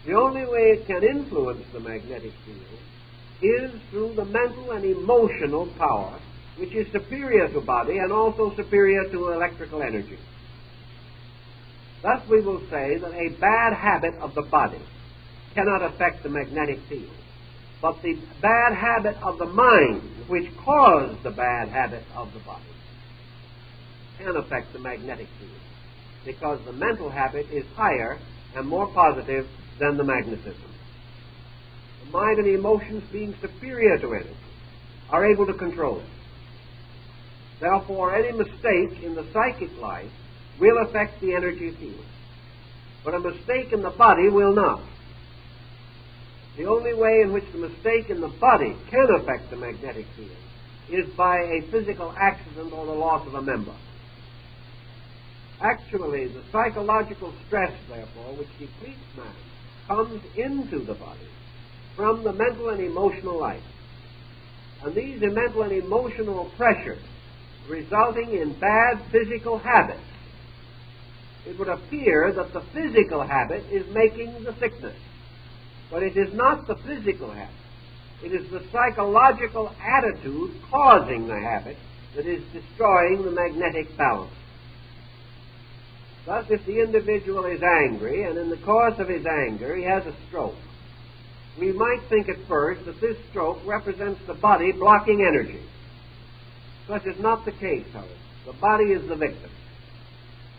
S1: The only way it can influence the magnetic field is through the mental and emotional power, which is superior to body and also superior to electrical energy. Thus we will say that a bad habit of the body cannot affect the magnetic field, but the bad habit of the mind, which caused the bad habit of the body, can affect the magnetic field, because the mental habit is higher and more positive than the magnetism. The mind and emotions, being superior to energy, are able to control it. Therefore, any mistake in the psychic life will affect the energy field, but a mistake in the body will not. The only way in which the mistake in the body can affect the magnetic field is by a physical accident or the loss of a member. Actually, the psychological stress, therefore, which depletes man, comes into the body from the mental and emotional life. And these mental and emotional pressures resulting in bad physical habits, it would appear that the physical habit is making the sickness. But it is not the physical habit. It is the psychological attitude causing the habit that is destroying the magnetic balance. Thus, if the individual is angry, and in the course of his anger he has a stroke, we might think at first that this stroke represents the body blocking energy. Such is not the case, however. The body is the victim.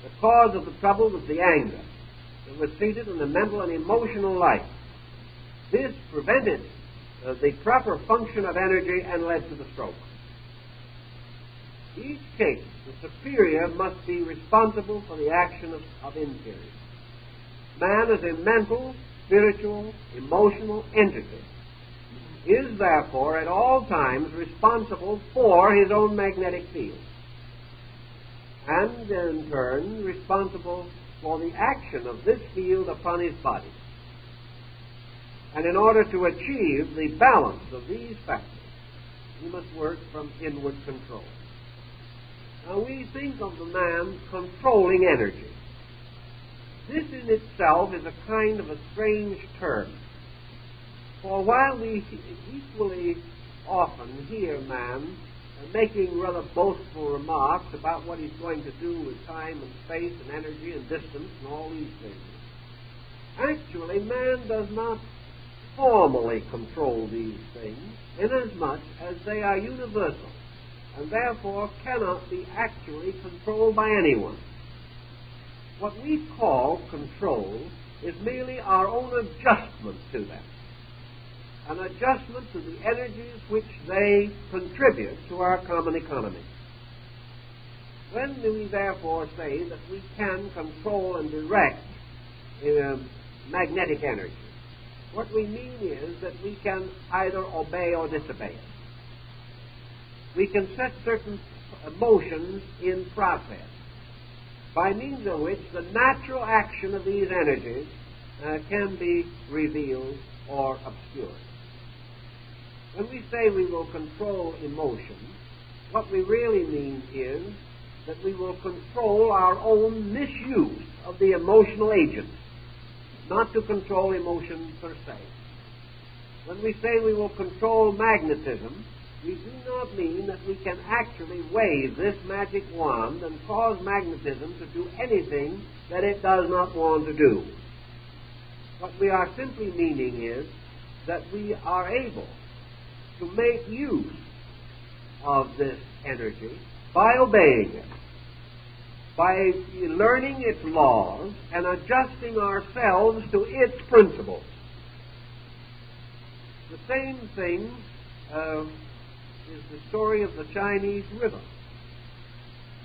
S1: The cause of the trouble was the anger that was seated in the mental and emotional life. This prevented the proper function of energy and led to the stroke. Each case, the superior must be responsible for the action of inferior. Man is a mental, spiritual, emotional entity, is therefore at all times responsible for his own magnetic field, and in turn responsible for the action of this field upon his body. And in order to achieve the balance of these factors, he must work from inward control. Now we think of the man controlling energy. This in itself is a kind of a strange term. For while we equally often hear man making rather boastful remarks about what he's going to do with time and space and energy and distance and all these things, actually man does not formally control these things inasmuch as they are universal and therefore cannot be actually controlled by anyone. What we call control is merely our own adjustment to them, an adjustment to the energies which they contribute to our common economy. When do we therefore say that we can control and direct magnetic energy? What we mean is that we can either obey or disobey it. We can set certain motions in process by means of which the natural action of these energies can be revealed or obscured. When we say we will control emotion, what we really mean is that we will control our own misuse of the emotional agent, not to control emotion per se. When we say we will control magnetism, we do not mean that we can actually wave this magic wand and cause magnetism to do anything that it does not want to do. What we are simply meaning is that we are able to make use of this energy by obeying it, by learning its laws and adjusting ourselves to its principles. The same thing is the story of the Chinese river.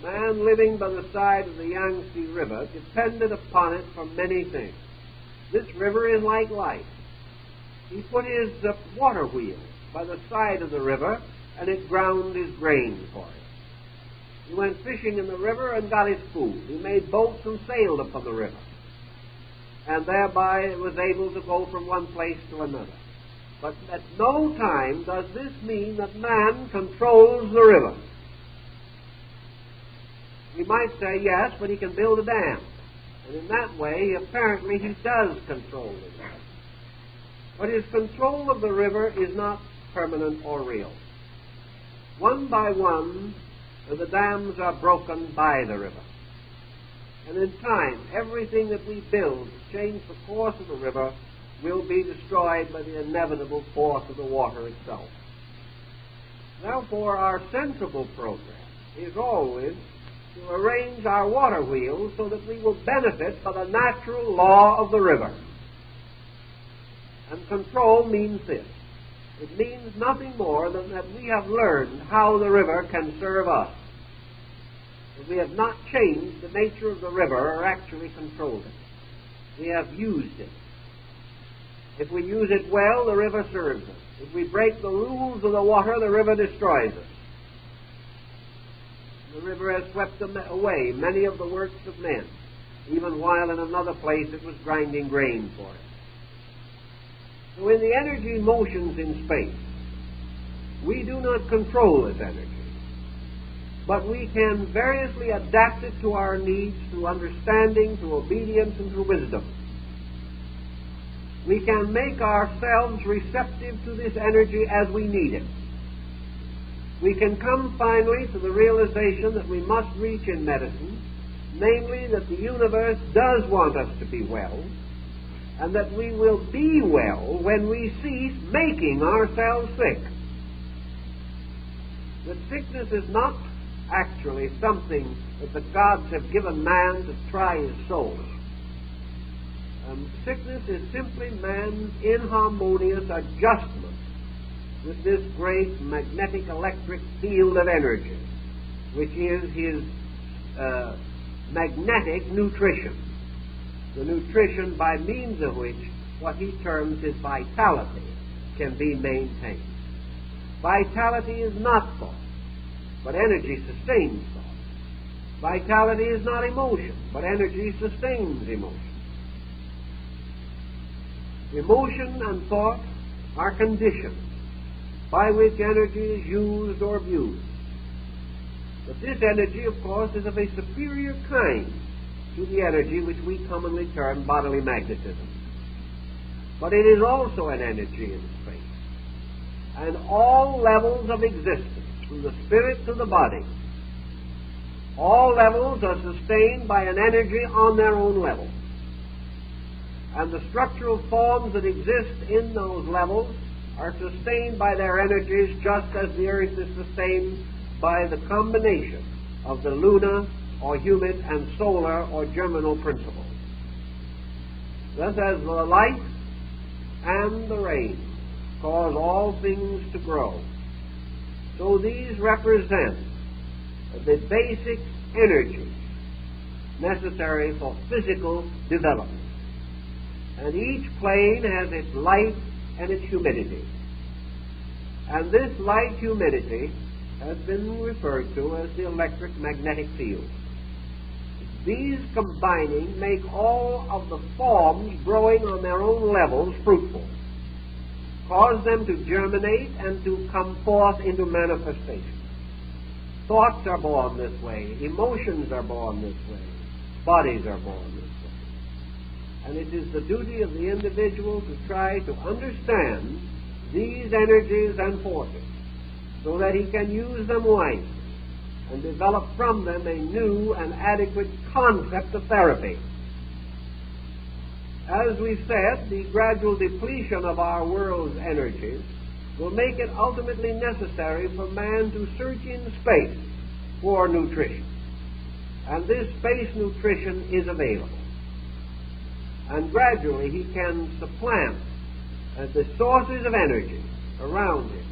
S1: Man living by the side of the Yangtze River depended upon it for many things. This river is like life. He put his water wheel by the side of the river, and it ground his grain for him. He went fishing in the river and got his food. He made boats and sailed upon the river, and thereby was able to go from one place to another. But at no time does this mean that man controls the river. We might say, yes, but he can build a dam. And in that way, apparently, he does control the river. But his control of the river is not permanent or real. One by one, the dams are broken by the river. And in time, everything that we build to change the course of the river will be destroyed by the inevitable force of the water itself. Therefore, our sensible program is always to arrange our water wheels so that we will benefit by the natural law of the river. And control means this. It means nothing more than that we have learned how the river can serve us. But we have not changed the nature of the river or actually controlled it. We have used it. If we use it well, the river serves us. If we break the rules of the water, the river destroys us. The river has swept away many of the works of men, even while in another place it was grinding grain for it. So in the energy motions in space, we do not control this energy, but we can variously adapt it to our needs through understanding, through obedience, and through wisdom. We can make ourselves receptive to this energy as we need it. We can come finally to the realization that we must reach in medicine, namely that the universe does want us to be well, and that we will be well when we cease making ourselves sick. That sickness is not actually something that the gods have given man to try his soul. Sickness is simply man's inharmonious adjustment with this great magnetic electric field of energy, which is his magnetic nutrition, the nutrition by means of which what he terms his vitality can be maintained. Vitality is not thought, but energy sustains thought. Vitality is not emotion, but energy sustains emotion. Emotion and thought are conditions by which energy is used or abused. But this energy, of course, is of a superior kind to the energy which we commonly term bodily magnetism. But it is also an energy in space. And all levels of existence, from the spirit to the body, all levels are sustained by an energy on their own level. And the structural forms that exist in those levels are sustained by their energies just as the earth is sustained by the combination of the lunar or humid and solar or germinal principles. Thus as the light and the rain cause all things to grow, so these represent the basic energies necessary for physical development. And each plane has its light and its humidity. And this light humidity has been referred to as the electric magnetic field. These combining make all of the forms growing on their own levels fruitful, cause them to germinate and to come forth into manifestation. Thoughts are born this way, emotions are born this way, bodies are born this way. And it is the duty of the individual to try to understand these energies and forces so that he can use them wisely and develop from them a new and adequate concept of therapy. As we've said, the gradual depletion of our world's energies will make it ultimately necessary for man to search in space for nutrition. And this space nutrition is available. And gradually he can supplant the sources of energy around him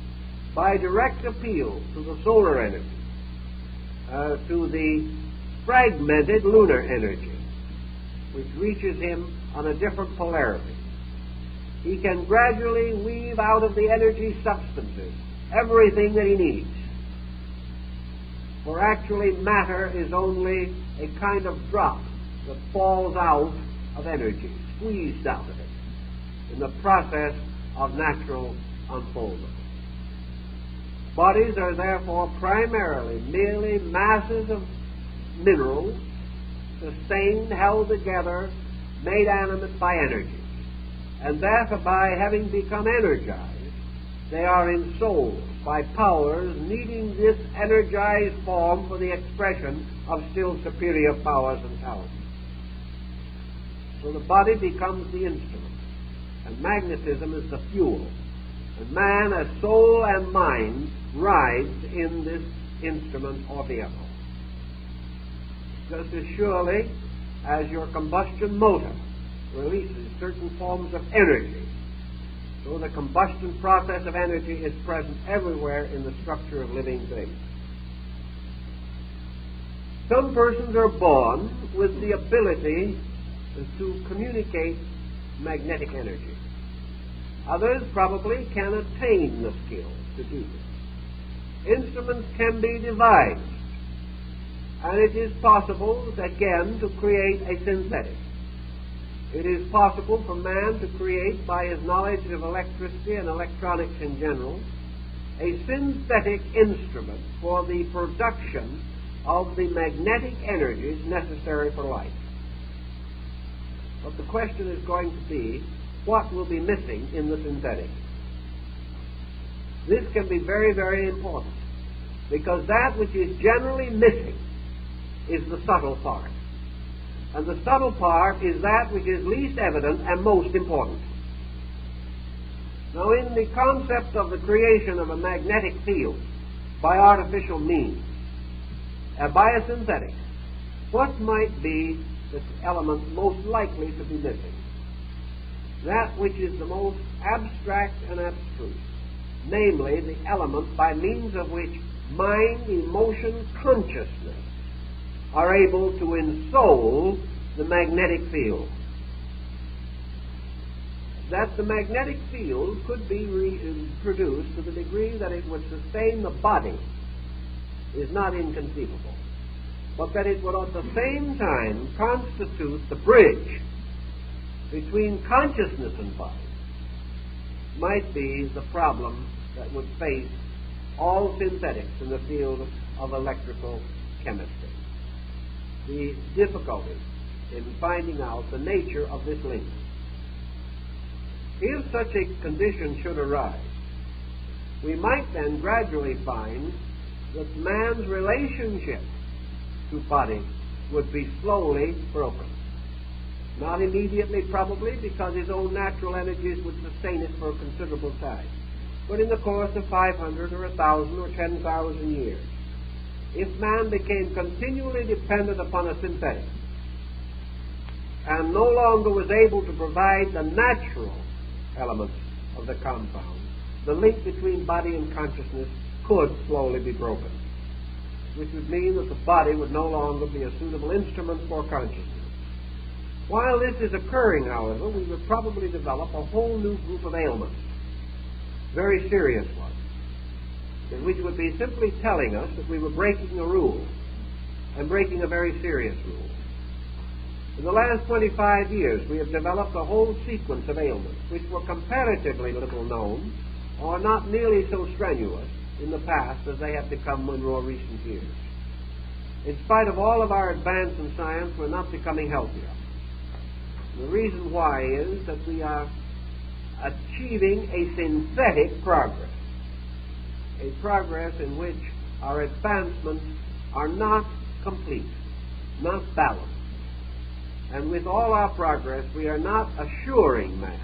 S1: by direct appeal to the solar energy, to the fragmented lunar energy, which reaches him on a different polarity. He can gradually weave out of the energy substances everything that he needs. For actually matter is only a kind of drop that falls out of energy, squeezed out of it in the process of natural unfoldment. Bodies are therefore primarily merely masses of minerals, sustained, held together, made animate by energy. And thereby, having become energized, they are ensouled by powers needing this energized form for the expression of still superior powers and talents. So the body becomes the instrument, and magnetism is the fuel. And man, as soul and mind, rides in this instrument or vehicle. Just as surely as your combustion motor releases certain forms of energy So the combustion process of energy is present everywhere in the structure of living things. Some persons are born with the ability to communicate magnetic energy. Others probably can attain the skill to do this. Instruments can be devised, and it is possible, again, to create a synthetic. It is possible for man to create, by his knowledge of electricity and electronics in general, a synthetic instrument for the production of the magnetic energies necessary for life. But the question is going to be, what will be missing in the synthetic? This can be very, very important, because that which is generally missing is the subtle part. And the subtle part is that which is least evident and most important. Now, in the concept of the creation of a magnetic field by artificial means, by a synthetic, what might be the element most likely to be missing? That which is the most abstract and abstruse, namely the element by means of which mind, emotion, consciousness are able to ensoul the magnetic field. That the magnetic field could be produced to the degree that it would sustain the body is not inconceivable, but that it would at the same time constitute the bridge between consciousness and body might be the problem that would face all synthetics in the field of electrical chemistry. The difficulty in finding out the nature of this link. If such a condition should arise, we might then gradually find that man's relationship to body would be slowly broken. Not immediately, probably, because his own natural energies would sustain it for a considerable time, but in the course of 500 or 1,000 or 10,000 years. If man became continually dependent upon a synthetic and no longer was able to provide the natural elements of the compound, the link between body and consciousness could slowly be broken, which would mean that the body would no longer be a suitable instrument for consciousness. While this is occurring, however, we would probably develop a whole new group of ailments, very serious ones, which would be simply telling us that we were breaking a rule, and breaking a very serious rule. In the last 25 years, we have developed a whole sequence of ailments which were comparatively little known, or not nearly so strenuous in the past as they have become in more recent years. In spite of all of our advance in science, we're not becoming healthier. The reason why is that we are achieving a synthetic progress, a progress in which our advancements are not complete, not balanced. And with all our progress, we are not assuring man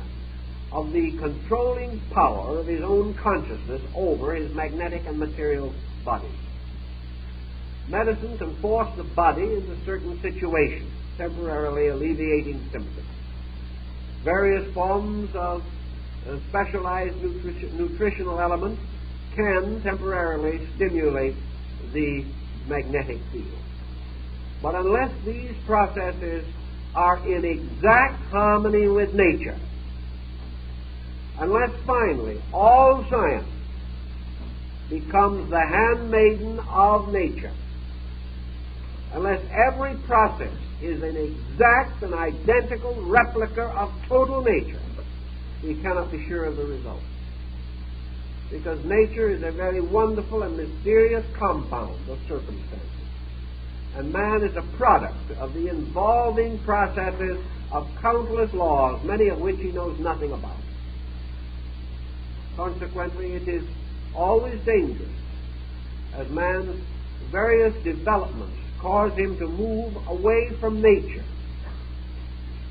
S1: of the controlling power of his own consciousness over his magnetic and material bodies. Medicine can force the body into certain situations, temporarily alleviating symptoms. Various forms of specialized nutritional elements can temporarily stimulate the magnetic field. But unless these processes are in exact harmony with nature, unless finally all science becomes the handmaiden of nature, unless every process is an exact and identical replica of total nature, we cannot be sure of the result. Because nature is a very wonderful and mysterious compound of circumstances. And man is a product of the involving processes of countless laws, many of which he knows nothing about. Consequently, it is always dangerous, as man's various developments cause him to move away from nature.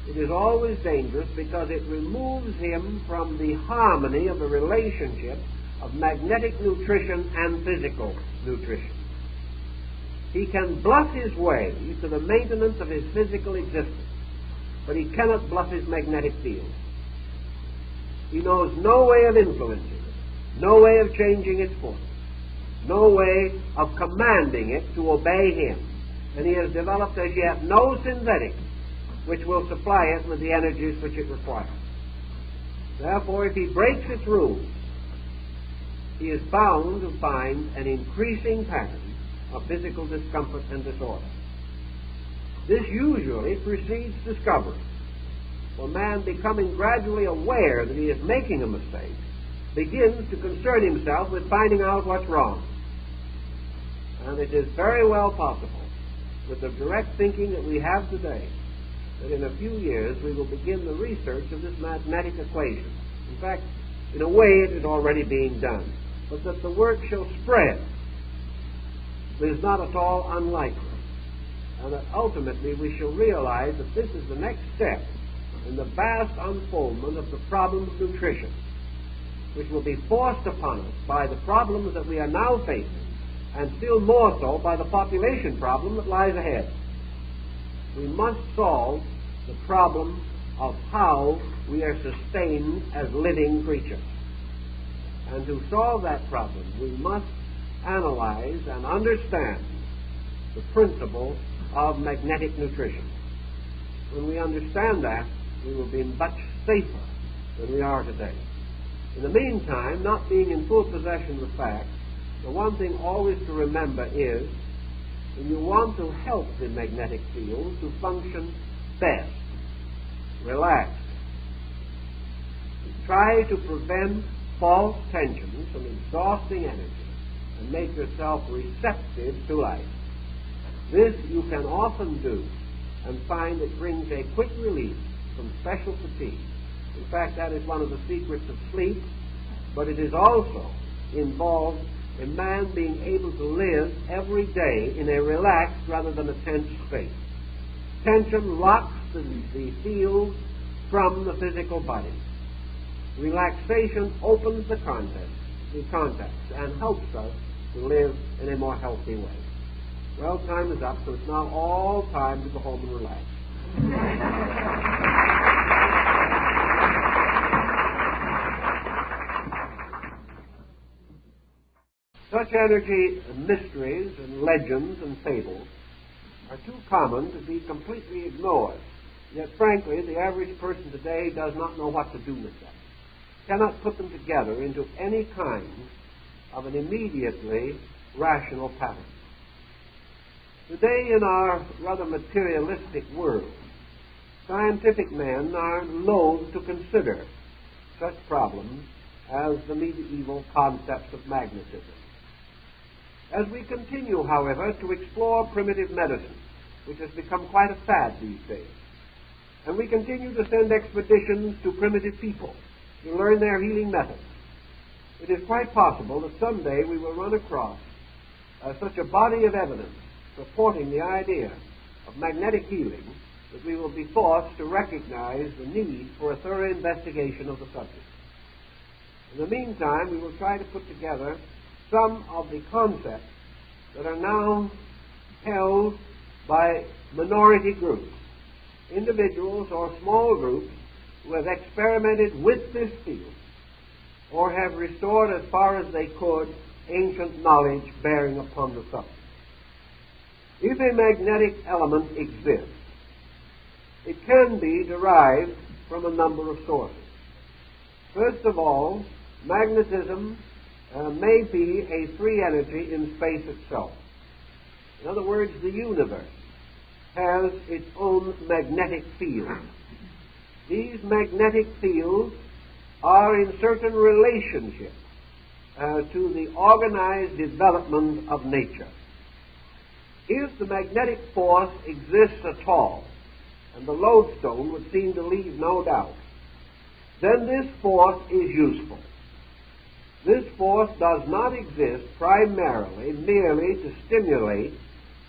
S1: It is always dangerous because it removes him from the harmony of the relationship of magnetic nutrition and physical nutrition. He can bluff his way to the maintenance of his physical existence, but he cannot bluff his magnetic field. He knows no way of influencing it, no way of changing its force, no way of commanding it to obey him. And he has developed as yet no synthetic which will supply it with the energies which it requires. Therefore, if he breaks its rules, he is bound to find an increasing pattern of physical discomfort and disorder. This usually precedes discovery, for man, becoming gradually aware that he is making a mistake, begins to concern himself with finding out what's wrong. And it is very well possible, with the direct thinking that we have today, that in a few years we will begin the research of this mathematic equation. In fact, in a way it is already being done. But that the work shall spread is not at all unlikely. And that ultimately we shall realize that this is the next step in the vast unfoldment of the problem of nutrition, which will be forced upon us by the problems that we are now facing, and still more so by the population problem that lies ahead. We must solve the problem of how we are sustained as living creatures. And to solve that problem, we must analyze and understand the principle of magnetic nutrition. When we understand that, we will be much safer than we are today. In the meantime, not being in full possession of the facts, the one thing always to remember is, when you want to help the magnetic field to function best, relax. Try to prevent false tensions from exhausting energy and make yourself receptive to life. This you can often do and find it brings a quick relief from special fatigue. In fact, that is one of the secrets of sleep, but it is also involved in man being able to live every day in a relaxed rather than a tense state. Tension locks the field from the physical body. Relaxation opens the contacts and helps us to live in a more healthy way. Well, time is up, so it's now all time to go home and relax. Such energy mysteries and legends and fables are too common to be completely ignored. Yet, frankly, the average person today does not know what to do with them, cannot put them together into any kind of an immediately rational pattern. Today, in our rather materialistic world, scientific men are loath to consider such problems as the medieval concepts of magnetism. As we continue, however, to explore primitive medicine, which has become quite a fad these days, and we continue to send expeditions to primitive people to learn their healing methods, it is quite possible that someday we will run across such a body of evidence supporting the idea of magnetic healing that we will be forced to recognize the need for a thorough investigation of the subject. In the meantime, we will try to put together some of the concepts that are now held by minority groups, individuals or small groups who have experimented with this field or have restored as far as they could ancient knowledge bearing upon the subject. If a magnetic element exists, it can be derived from a number of sources. First of all, magnetism may be a free energy in space itself. In other words, the universe has its own magnetic field. These magnetic fields are in certain relationship to the organized development of nature. If the magnetic force exists at all, and the lodestone would seem to leave no doubt, then this force is useful. This force does not exist primarily merely to stimulate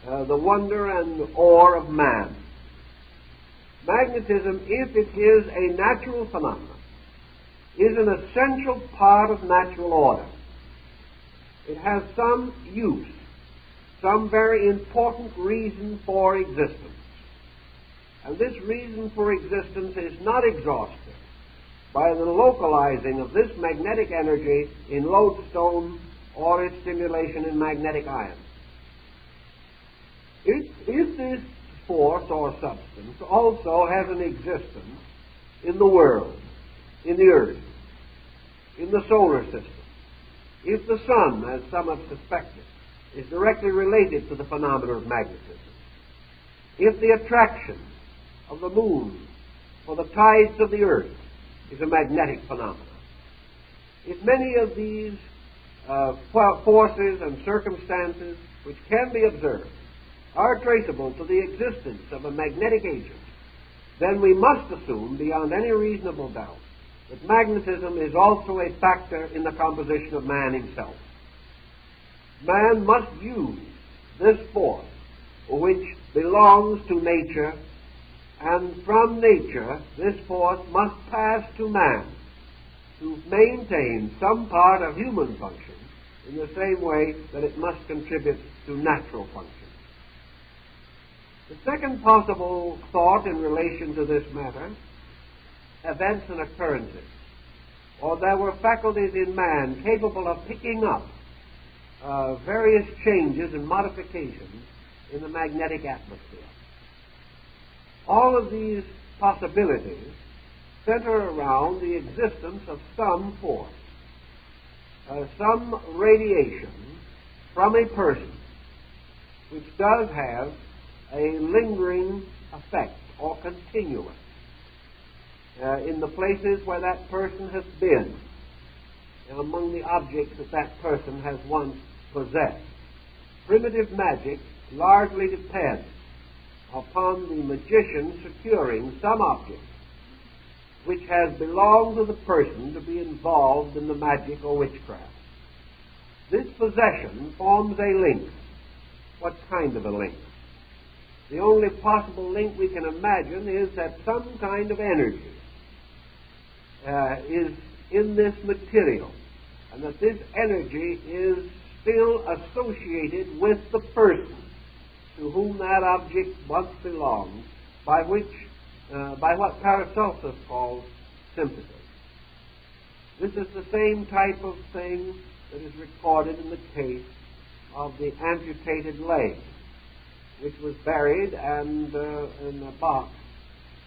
S1: the wonder and awe of man. Magnetism, if it is a natural phenomenon, is an essential part of natural order. It has some use, some very important reason for existence. And this reason for existence is not exhaustive, by the localizing of this magnetic energy in lodestone or its stimulation in magnetic iron. If this force or substance also has an existence in the world, in the earth, in the solar system, if the sun, as some have suspected, is directly related to the phenomena of magnetism, if the attraction of the moon or the tides of the earth is a magnetic phenomenon, if many of these forces and circumstances which can be observed are traceable to the existence of a magnetic agent, then we must assume beyond any reasonable doubt that magnetism is also a factor in the composition of man himself. Man must use this force which belongs to nature, and from nature this force must pass to man to maintain some part of human function in the same way that it must contribute to natural function. The second possible thought in relation to this matter, events and occurrences, or there were faculties in man capable of picking up various changes and modifications in the magnetic atmosphere. All of these possibilities center around the existence of some force, some radiation from a person which does have a lingering effect or continuance in the places where that person has been and among the objects that that person has once possessed. Primitive magic largely depends upon the magician securing some object which has belonged to the person to be involved in the magic or witchcraft. This possession forms a link. What kind of a link? The only possible link we can imagine is that some kind of energy is in this material, and that this energy is still associated with the person to whom that object once belonged, by what Paracelsus calls sympathy. This is the same type of thing that is recorded in the case of the amputated leg, which was buried and in a box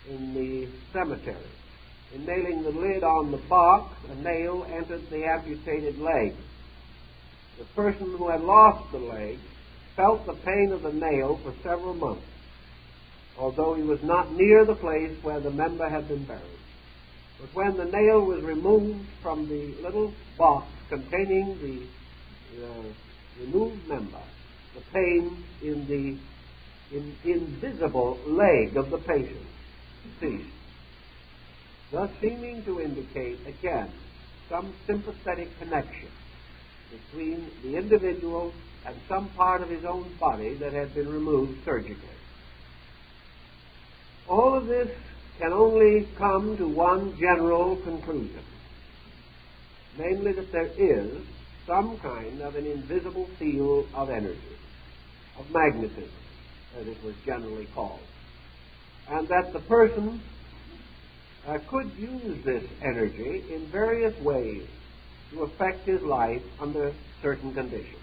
S1: in the cemetery. In nailing the lid on the box, a nail entered the amputated leg. The person who had lost the leg felt the pain of the nail for several months, although he was not near the place where the member had been buried. But when the nail was removed from the little box containing the removed member, the pain in the invisible leg of the patient ceased, thus seeming to indicate, again, some sympathetic connection between the individual and some part of his own body that had been removed surgically. All of this can only come to one general conclusion, namely that there is some kind of an invisible field of energy, of magnetism, as it was generally called, and that the person could use this energy in various ways to affect his life under certain conditions.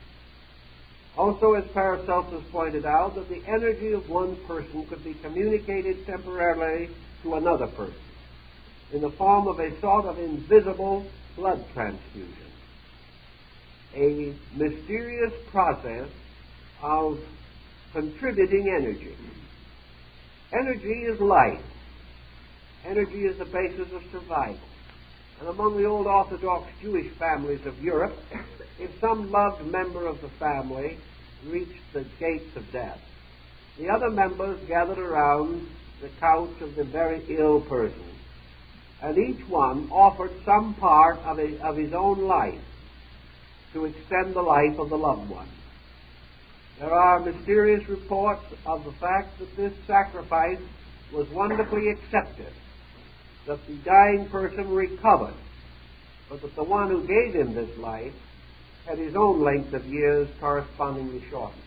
S1: Also, as Paracelsus pointed out, that the energy of one person could be communicated temporarily to another person in the form of a sort of invisible blood transfusion, a mysterious process of contributing energy. Energy is life. Energy is the basis of survival. And among the old Orthodox Jewish families of Europe, if some loved member of the family reached the gates of death, the other members gathered around the couch of the very ill person, and each one offered some part of his own life to extend the life of the loved one. There are mysterious reports of the fact that this sacrifice was wonderfully accepted, that the dying person recovered, but that the one who gave him this life had his own length of years correspondingly shortened.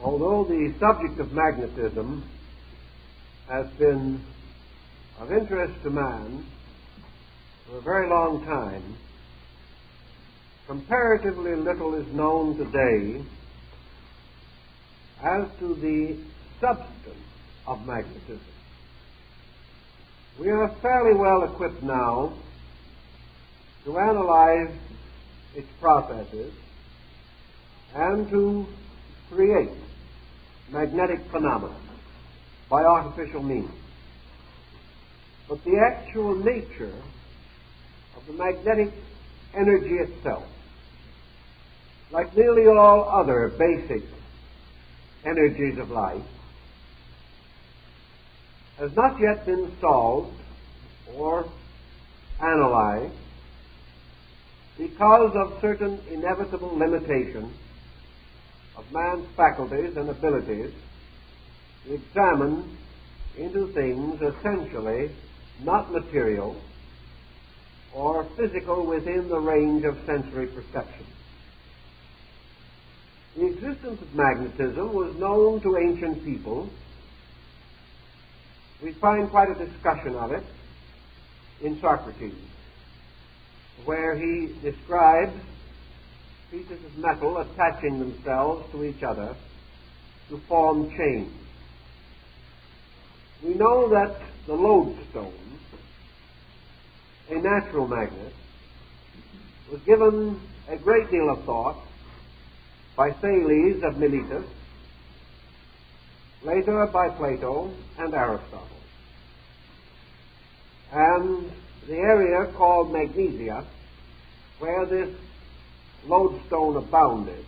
S1: Although the subject of magnetism has been of interest to man for a very long time, comparatively little is known today as to the substance of magnetism. We are fairly well equipped now to analyze its processes and to create magnetic phenomena by artificial means. But the actual nature of the magnetic energy itself, like nearly all other basic energies of life, has not yet been solved or analyzed because of certain inevitable limitations of man's faculties and abilities to examine into things essentially not material or physical within the range of sensory perception. The existence of magnetism was known to ancient people. We find quite a discussion of it in Socrates, where he describes pieces of metal attaching themselves to each other to form chains. We know that the lodestone, a natural magnet, was given a great deal of thought by Thales of Miletus, later by Plato and Aristotle. And the area called Magnesia, where this lodestone abounded,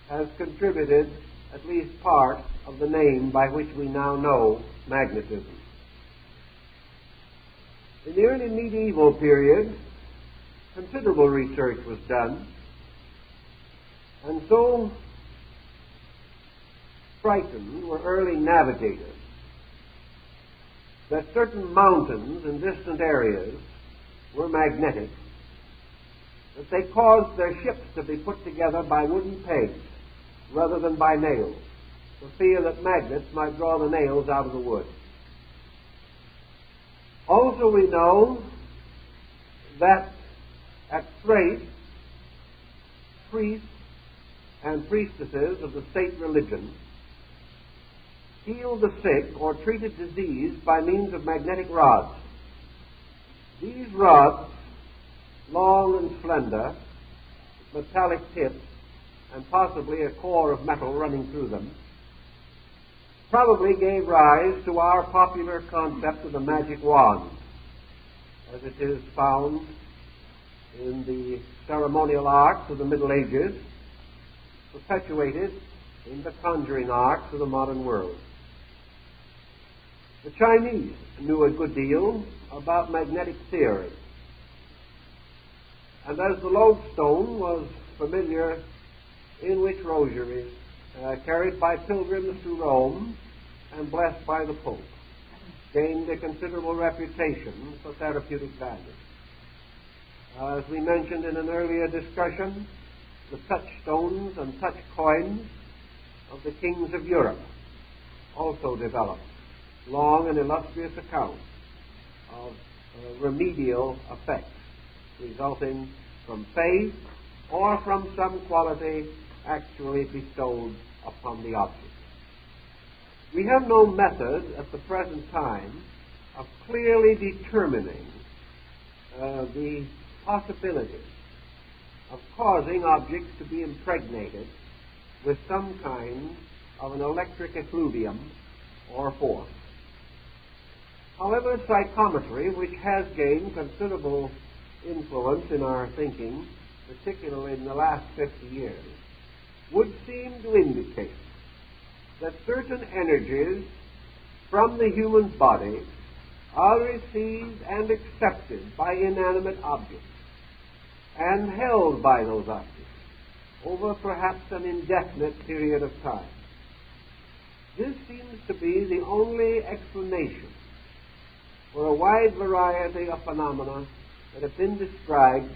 S1: has contributed at least part of the name by which we now know magnetism. In the early medieval period, considerable research was done, and so frightened were early navigators that certain mountains in distant areas were magnetic, that they caused their ships to be put together by wooden pegs rather than by nails, for fear that magnets might draw the nails out of the wood. Also we know that at Thrace, priests and priestesses of the state religion healed the sick or treated disease by means of magnetic rods. These rods, long and slender, metallic tips, and possibly a core of metal running through them, probably gave rise to our popular concept of the magic wand, as it is found in the ceremonial arts of the Middle Ages, perpetuated in the conjuring arts of the modern world. The Chinese knew a good deal about magnetic theory, and as the lodestone was familiar in which rosaries carried by pilgrims to Rome and blessed by the Pope gained a considerable reputation for therapeutic value. As we mentioned in an earlier discussion, the touchstones and touch coins of the kings of Europe also developed long and illustrious accounts of remedial effects resulting from faith or from some quality actually bestowed upon the object. We have no method at the present time of clearly determining the possibility of causing objects to be impregnated with some kind of an electric effluvium or force. However, psychometry, which has gained considerable influence in our thinking, particularly in the last 50 years, would seem to indicate that certain energies from the human body are received and accepted by inanimate objects and held by those objects over perhaps an indefinite period of time. This seems to be the only explanation for a wide variety of phenomena that have been described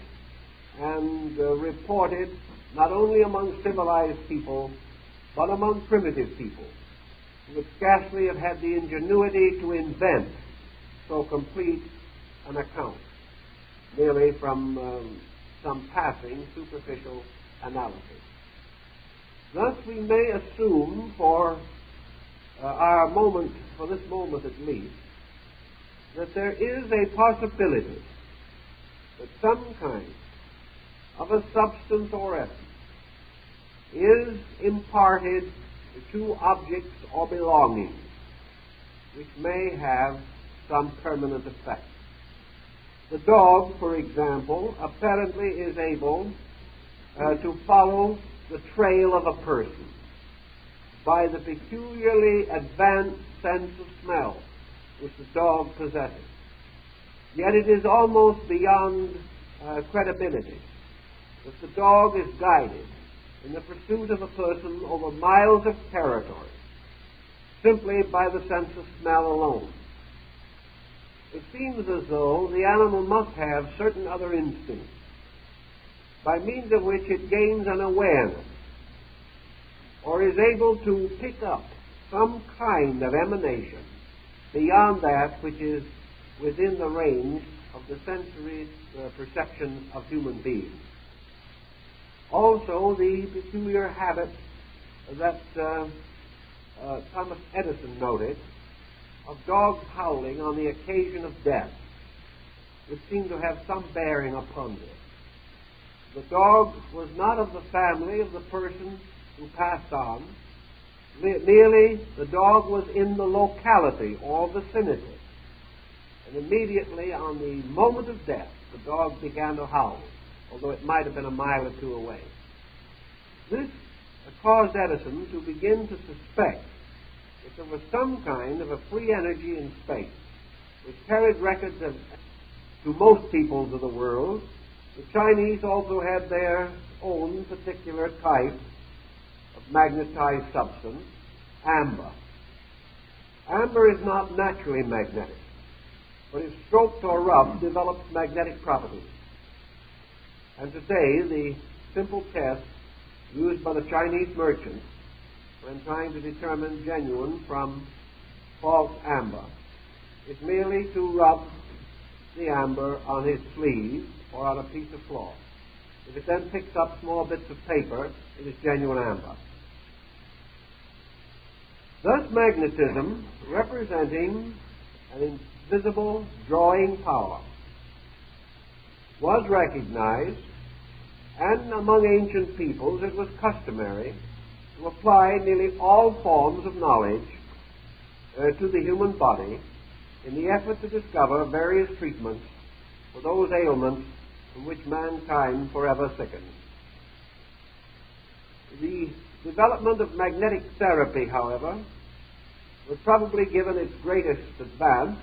S1: and reported not only among civilized people but among primitive people who would scarcely have had the ingenuity to invent so complete an account, merely from some passing superficial analysis. Thus we may assume for this moment at least, that there is a possibility that some kind of a substance or essence is imparted to objects or belongings which may have some permanent effect. The dog, for example, apparently is able to follow the trail of a person by the peculiarly advanced sense of smell which the dog possesses. Yet it is almost beyond credibility that the dog is guided in the pursuit of a person over miles of territory simply by the sense of smell alone. It seems as though the animal must have certain other instincts by means of which it gains an awareness or is able to pick up some kind of emanation beyond that which is within the range of the sensory perceptions of human beings. Also, the peculiar habit that Thomas Edison noted of dogs howling on the occasion of death would seem to have some bearing upon this. The dog was not of the family of the person who passed on. Merely the dog was in the locality or vicinity. And immediately on the moment of death, the dog began to howl, although it might have been a mile or two away. This caused Edison to begin to suspect that there was some kind of a free energy in space which carried records of, to most peoples of the world. The Chinese also had their own particular type of magnetized substance, amber. Amber is not naturally magnetic, but if stroked or rubbed, develops magnetic properties. And today, the simple test used by the Chinese merchants when trying to determine genuine from false amber is merely to rub the amber on his sleeve or on a piece of cloth. If it then picks up small bits of paper, it is genuine amber. Thus, magnetism, representing an invisible drawing power, was recognized, and among ancient peoples it was customary to apply nearly all forms of knowledge to the human body in the effort to discover various treatments for those ailments from which mankind forever sickens. The development of magnetic therapy, however, was probably given its greatest advance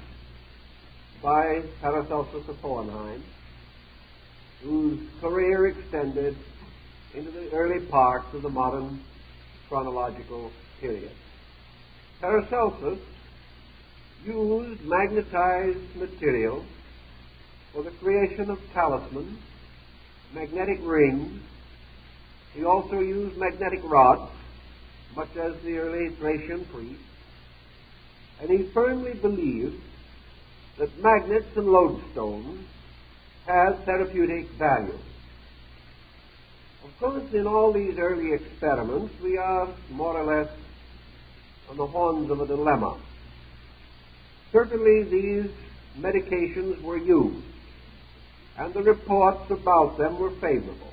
S1: by Paracelsus of Hohenheim, whose career extended into the early parts of the modern chronological period. Paracelsus used magnetized material for the creation of talismans, magnetic rings. He also used magnetic rods, much as the early Thracian priests, and he firmly believed that magnets and lodestones had therapeutic value. Of course, in all these early experiments, we are more or less on the horns of a dilemma. Certainly, these medications were used, and the reports about them were favorable.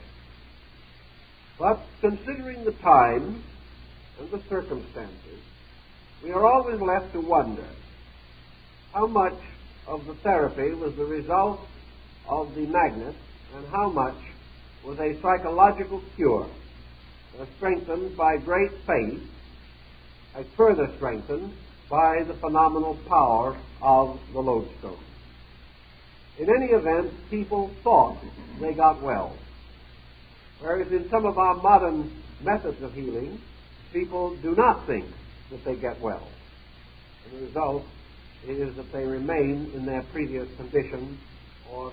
S1: But considering the times and the circumstances, we are always left to wonder how much of the therapy was the result of the magnet and how much was a psychological cure strengthened by great faith and further strengthened by the phenomenal power of the lodestone. In any event, people thought they got well, whereas in some of our modern methods of healing, people do not think that they get well. And the result is that they remain in their previous condition or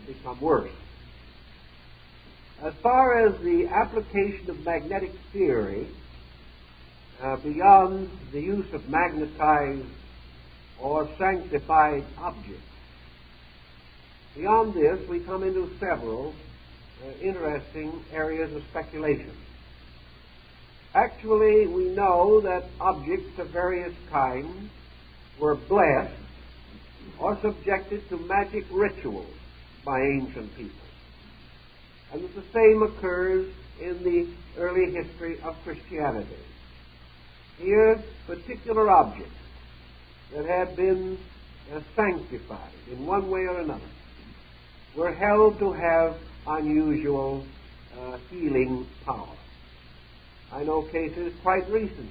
S1: become worse. As far as the application of magnetic theory beyond the use of magnetized or sanctified objects. Beyond this, we come into several interesting areas of speculation. Actually, we know that objects of various kinds were blessed or subjected to magic rituals by ancient people. And that the same occurs in the early history of Christianity. Here, particular objects that had been sanctified in one way or another were held to have unusual healing power. I know cases quite recently